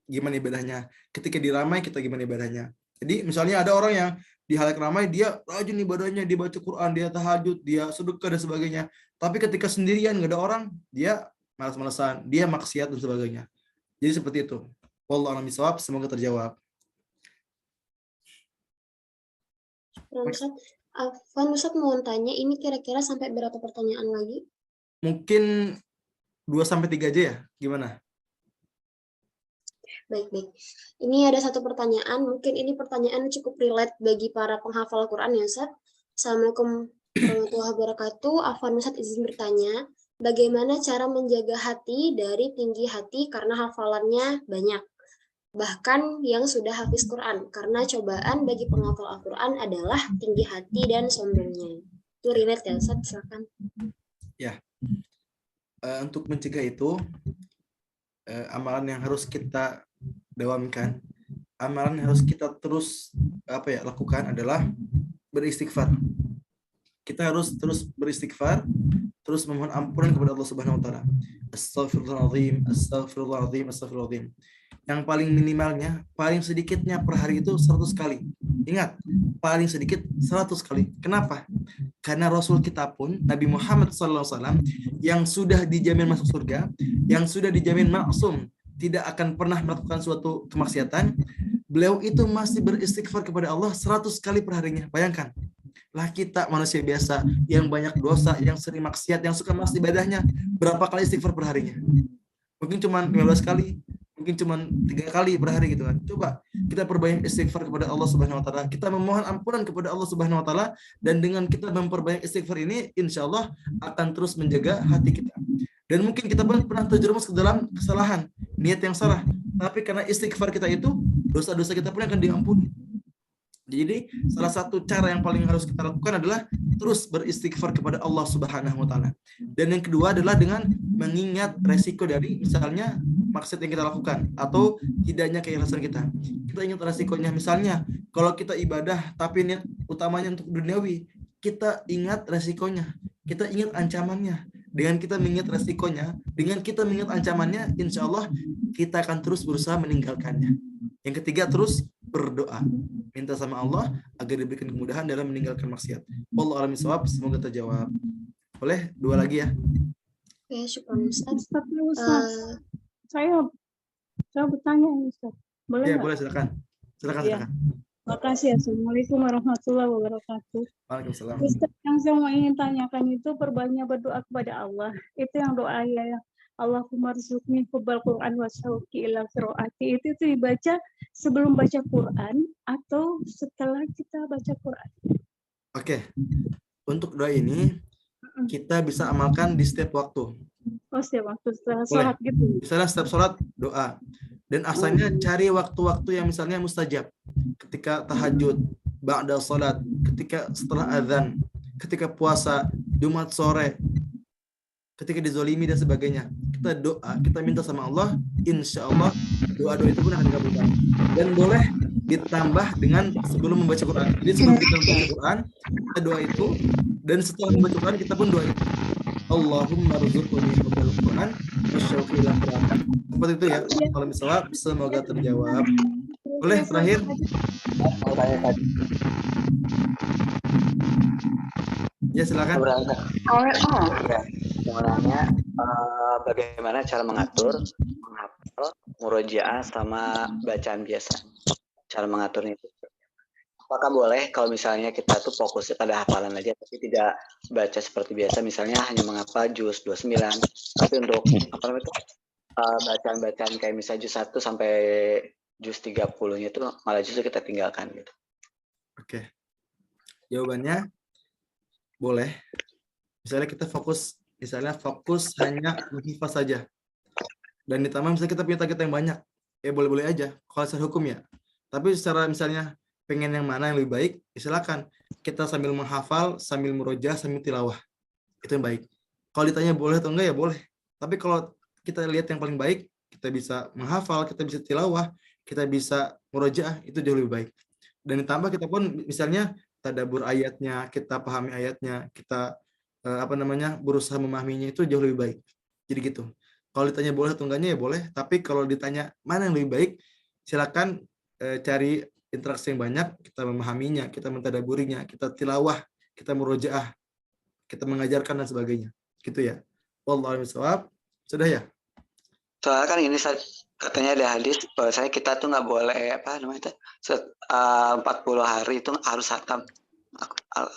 D: gimana ibadahnya. Ketika di ramai, kita gimana ibadahnya. Jadi misalnya ada orang yang di halayak ramai, dia rajin ibadahnya, dia baca Quran, dia tahajud, dia sedekah dan sebagainya. Tapi ketika sendirian, nggak ada orang, dia malas-malasan, dia maksiat dan sebagainya. Jadi seperti itu. Wallahu a'lam bishawab, semoga terjawab.
B: Afwan, Ustaz mau tanya, ini kira-kira sampai berapa pertanyaan lagi?
D: Mungkin 2-3 aja ya, gimana?
B: Baik. Ini ada satu pertanyaan, mungkin ini pertanyaan cukup relate bagi para penghafal Quran ya Ustaz. Assalamualaikum warahmatullahi wabarakatuh. Afwan Ustaz izin bertanya, bagaimana cara menjaga hati dari tinggi hati karena hafalannya banyak? Bahkan yang sudah hafiz Quran, karena cobaan bagi penghafal Al-Quran adalah tinggi hati dan sombongnya. Itu relate ya Ustaz, silakan.
D: Ya, untuk mencegah itu, amalan yang harus kita dawamkan, amalan yang harus kita terus lakukan adalah beristighfar. Kita harus terus beristighfar, terus memohon ampunan kepada Allah Subhanahu wa taala. Astaghfirullahaladzim, astaghfirullahaladzim, astaghfirullahaladzim. Yang paling minimalnya, paling sedikitnya per hari itu 100 kali. Ingat, paling sedikit 100 kali. Kenapa? Karena Rasul kita pun, Nabi Muhammad SAW, yang sudah dijamin masuk surga, yang sudah dijamin maksum, tidak akan pernah melakukan suatu kemaksiatan, beliau itu masih beristighfar kepada Allah 100 kali per harinya. Bayangkan, lah kita manusia biasa, yang banyak dosa, yang sering maksiat, yang suka maksiat ibadahnya, berapa kali istighfar per harinya? Mungkin cuma 15 kali, mungkin cuma 3 kali per hari gitu kan. Coba kita perbanyak istighfar kepada Allah Subhanahu wa taala. Kita memohon ampunan kepada Allah Subhanahu wa taala, dan dengan kita memperbanyak istighfar ini, insya Allah akan terus menjaga hati kita. Dan mungkin kita pun pernah terjerumus ke dalam kesalahan, niat yang salah. Tapi karena istighfar kita itu, dosa-dosa kita pun akan diampuni. Jadi salah satu cara yang paling harus kita lakukan adalah terus beristighfar kepada Allah Subhanahu wa taala. Dan yang kedua adalah dengan mengingat resiko dari misalnya maksud yang kita lakukan atau tidaknya keikhlasan kita. Kita ingat resikonya, misalnya kalau kita ibadah tapi niat utamanya untuk duniawi, kita ingat resikonya, kita ingat ancamannya. Dengan kita mengingat resikonya, dengan kita mengingat ancamannya, insya Allah kita akan terus berusaha meninggalkannya. Yang ketiga, terus berdoa, minta sama Allah agar diberikan kemudahan dalam meninggalkan maksiat. Wallahu a'lam bishawab, semoga terjawab. Boleh 2 lagi ya?
B: Oke, syukran Ustaz.
H: Ustaz, saya bertanya Ustaz. Boleh?
D: Ya,
H: nggak?
D: boleh, silakan. Silakan.
H: Makasih. Assalamualaikum warahmatullahi wabarakatuh.
D: Waalaikumsalam.
H: Ustaz, yang saya ingin tanyakan itu perbanyak berdoa kepada Allah. Itu yang doa ya. Allahumma rzuqni hubbal Quran wa syauqi ila qiraati. Itu dibaca sebelum baca Quran atau setelah kita baca Quran?
D: Oke. Untuk doa ini kita bisa amalkan di setiap waktu.
H: Oh, setiap waktu setelah sholat gitu.
D: Misalnya setiap sholat doa. Dan asalnya cari waktu-waktu yang misalnya mustajab. Ketika tahajud, ba'da salat, ketika setelah azan, ketika puasa, Jumat sore, ketika dizolimi dan sebagainya. Kita doa, kita minta sama Allah, insya Allah doa-doa itu pun akan dikabulkan. Dan boleh ditambah dengan sebelum membaca Quran. Jadi sebelum kita membaca Quran, kita doa itu, dan setelah membaca Quran kita pun doa itu. Allahumma rzuqni hubbal Quran wasyauqi ila qira'ah. Seperti itu ya. Kalau misalnya semoga terjawab. Boleh terakhir? Ya silakan.
I: Sebenarnya bagaimana cara menghafal murojaah sama bacaan biasa? Cara mengaturnya itu. Apakah boleh kalau misalnya kita tuh fokusnya pada hafalan aja tapi tidak baca seperti biasa, misalnya hanya menghafal juz 29, tapi untuk apa namanya itu bacaan-bacaan kayak misalnya juz 1 sampai juz 30-nya itu malah justru kita tinggalkan gitu.
D: Oke. Jawabannya boleh. Misalnya kita fokus hanya menghafal saja. Dan ditambah misalnya kita punya target yang banyak, ya boleh-boleh aja kalau secara hukum ya. Tapi secara misalnya pengen yang mana yang lebih baik, silakan kita sambil menghafal, sambil murojaah, sambil tilawah. Itu yang baik. Kalau ditanya boleh atau enggak ya boleh. Tapi kalau kita lihat yang paling baik, kita bisa menghafal, kita bisa tilawah, kita bisa murojaah, itu jauh lebih baik. Dan ditambah kita pun misalnya tadabbur ayatnya, kita pahami ayatnya, kita berusaha memahaminya, itu jauh lebih baik. Jadi gitu. Kalau ditanya boleh atau enggaknya ya boleh, tapi kalau ditanya mana yang lebih baik, silakan cari interaksi yang banyak, kita memahaminya, kita mentadaburinya, kita tilawah, kita murojaah, kita mengajarkan dan sebagainya. Gitu ya. Wallahu a'lam bishawab. Sudah ya?
I: Soalnya kan ini katanya ada hadis bahwasanya kita tuh nggak boleh 40 hari itu harus khatam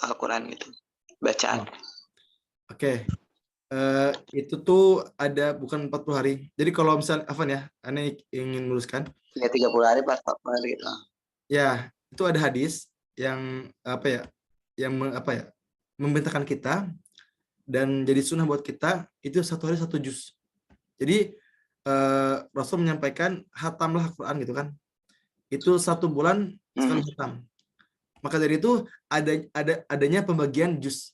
I: Al-Quran itu bacaan.
D: Oke. Itu tuh ada bukan 40 hari. Jadi kalau misalnya Afan ya, Anda ingin meluruskan?
I: Ya 30 hari 40 hari gitu.
D: Ya, itu ada hadis yang memerintahkan kita dan jadi sunnah buat kita itu 1 hari 1 juz. Jadi Rasul menyampaikan hatamlah Al-Quran gitu kan. Itu 1 bulan sekali hatam. Maka dari itu adanya pembagian juz.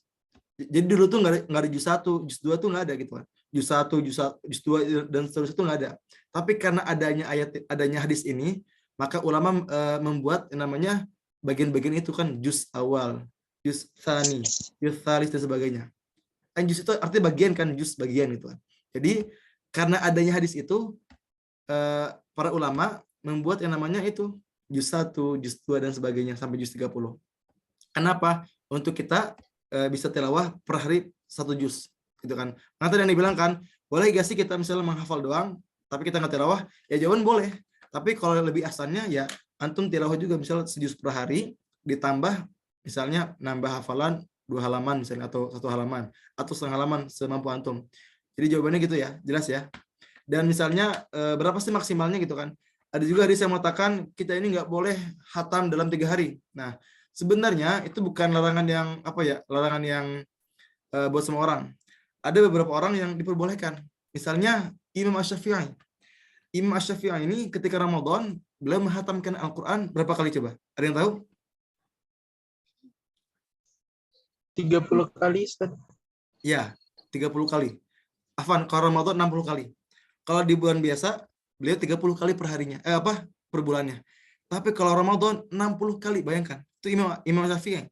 D: Jadi dulu tuh nggak ada juz 1, juz 2 tuh nggak ada gitu kan. Juz 1, juz 2 dan seterusnya itu nggak ada. Tapi karena adanya hadis ini, maka ulama membuat yang namanya bagian-bagian itu kan juz awal, juz tsani, juz tsalis dan sebagainya. Kan juz itu artinya bagian kan, juz bagian gitu kan. Jadi karena adanya hadis itu, para ulama membuat yang namanya itu juz 1, juz 2 dan sebagainya sampai juz 30. Kenapa? Untuk kita bisa tilawah per hari 1 juz gitu kan. Nah tadi yang dibilang kan, boleh gak sih kita misalnya menghafal doang tapi kita nggak tilawah? Ya jawaban boleh. Tapi kalau lebih asalnya ya antum tilawah juga, misalnya 1 juz per hari ditambah misalnya nambah hafalan 2 halaman misalnya atau 1 halaman atau setengah halaman semampu antum. Jadi jawabannya gitu ya, jelas ya. Dan misalnya berapa sih maksimalnya gitu kan? Ada juga hadis yang mengatakan kita ini nggak boleh hatam dalam 3 hari. Nah, sebenarnya itu bukan larangan yang larangan yang buat semua orang. Ada beberapa orang yang diperbolehkan. Misalnya Imam Asy-Syafi'i. Imam Asy-Syafi'i ini ketika Ramadan beliau menghatamkan Al-Quran berapa kali coba? Ada yang tahu?
J: 30 kali, Ustaz.
D: Ya, 30 kali. Afwan, kalau Ramadan 60 kali. Kalau di bulan biasa, beliau 30 kali per harinya. Per bulannya. Tapi kalau Ramadan 60 kali, bayangkan. Itu Imam Syafi'i.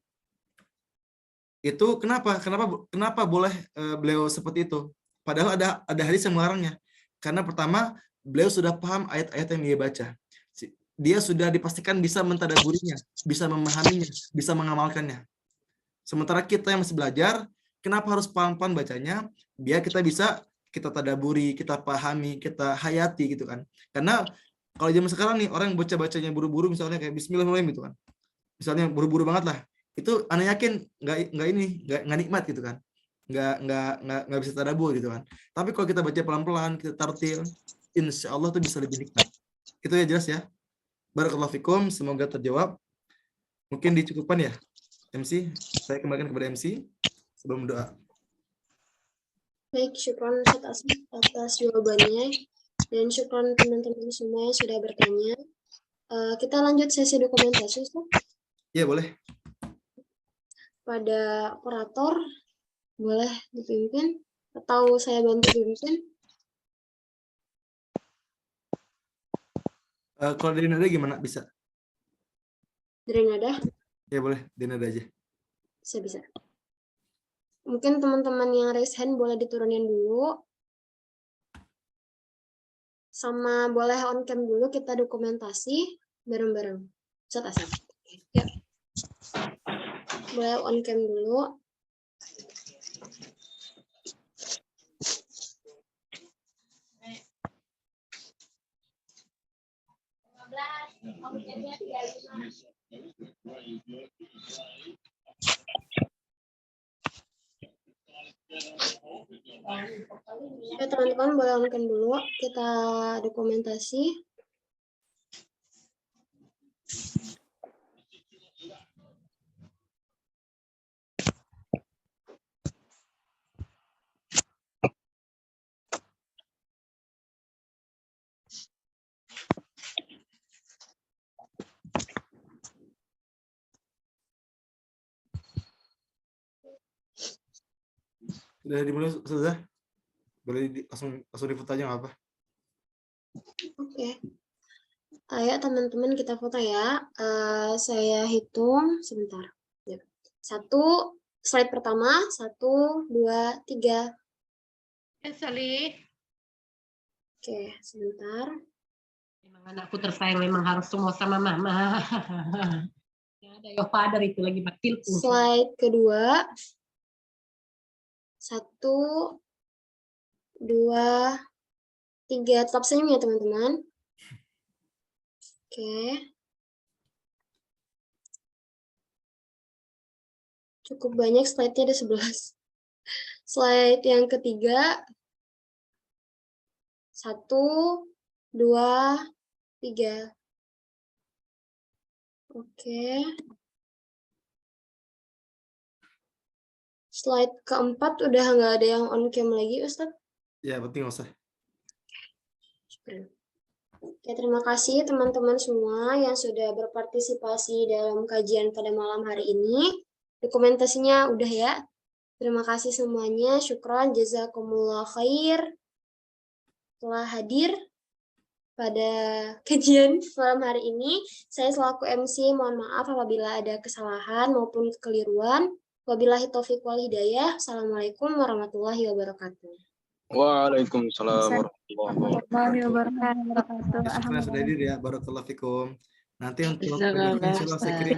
D: Itu kenapa boleh beliau seperti itu? Padahal ada hadis yang melarangnya. Karena pertama, beliau sudah paham ayat-ayat yang dia baca. Dia sudah dipastikan bisa mentadaburinya, bisa memahaminya, bisa mengamalkannya. Sementara kita yang masih belajar, kenapa harus pelan-pelan bacanya? Biar kita bisa kita tadaburi, kita pahami, kita hayati gitu kan. Karena kalau zaman sekarang nih orang yang baca-bacanya buru-buru misalnya kayak bismillahirrahmanirrahim gitu kan. Misalnya buru-buru banget lah. Itu ana yakin nggak nikmat gitu kan. Nggak bisa tadabur gitu kan. Tapi kalau kita baca pelan-pelan, kita tartil, insya Allah tuh bisa lebih nikmat. Itu ya jelas ya. Barakallahu fikum, semoga terjawab. Mungkin dicukupkan ya. MC, saya kembalikan kepada MC sebelum doa.
B: Baik, syukron atas jawabannya dan syukron teman-teman semua yang sudah bertanya. Kita lanjut sesi dokumentasi, Ustaz.
D: Iya, boleh.
B: Pada operator, boleh dipimpin atau saya bantu pimpin?
D: Kalau dari nada gimana? Bisa?
B: Dari nada?
D: Ya boleh, dari nada aja.
B: Bisa. Mungkin teman-teman yang raise hand boleh diturunin dulu. Sama boleh on cam dulu, kita dokumentasi bareng-bareng. Ustaz Asaf. Yuk. Boleh on cam dulu. Ya teman-teman boleh on cam dulu, kita dokumentasi.
D: Sudah dimulai, sudah? Boleh langsung difoto aja nggak apa?
B: Oke. Ayo teman-teman kita foto ya. Saya hitung sebentar. 1, slide pertama, 1, 2, 3.
K: Salih.
B: Oke, sebentar.
K: Memang anakku tersayang, memang harus semua sama mama. Yang ada your father itu lagi batil.
B: Slide kedua. 1, 2, 3. Tetap senyum ya teman-teman. Oke. Cukup banyak slide-nya, ada 11. Slide yang ketiga. 1, 2, 3. Oke. Slide keempat udah nggak ada yang on cam lagi, Ustadz?
D: Ya, penting nggak usah.
B: Oke, terima kasih teman-teman semua yang sudah berpartisipasi dalam kajian pada malam hari ini. Dokumentasinya udah ya. Terima kasih semuanya. Syukran, jazakumullah khair telah hadir pada kajian malam hari ini. Saya selaku MC mohon maaf apabila ada kesalahan maupun kekeliruan. Wabillahi taufiq wal hidayah. Assalamualaikum warahmatullahi wabarakatuh.
J: Waalaikumsalam warahmatullahi wabarakatuh.
D: Sudah hadir ya, barakallahu fikum. Nanti untuk insya Allah saya kirim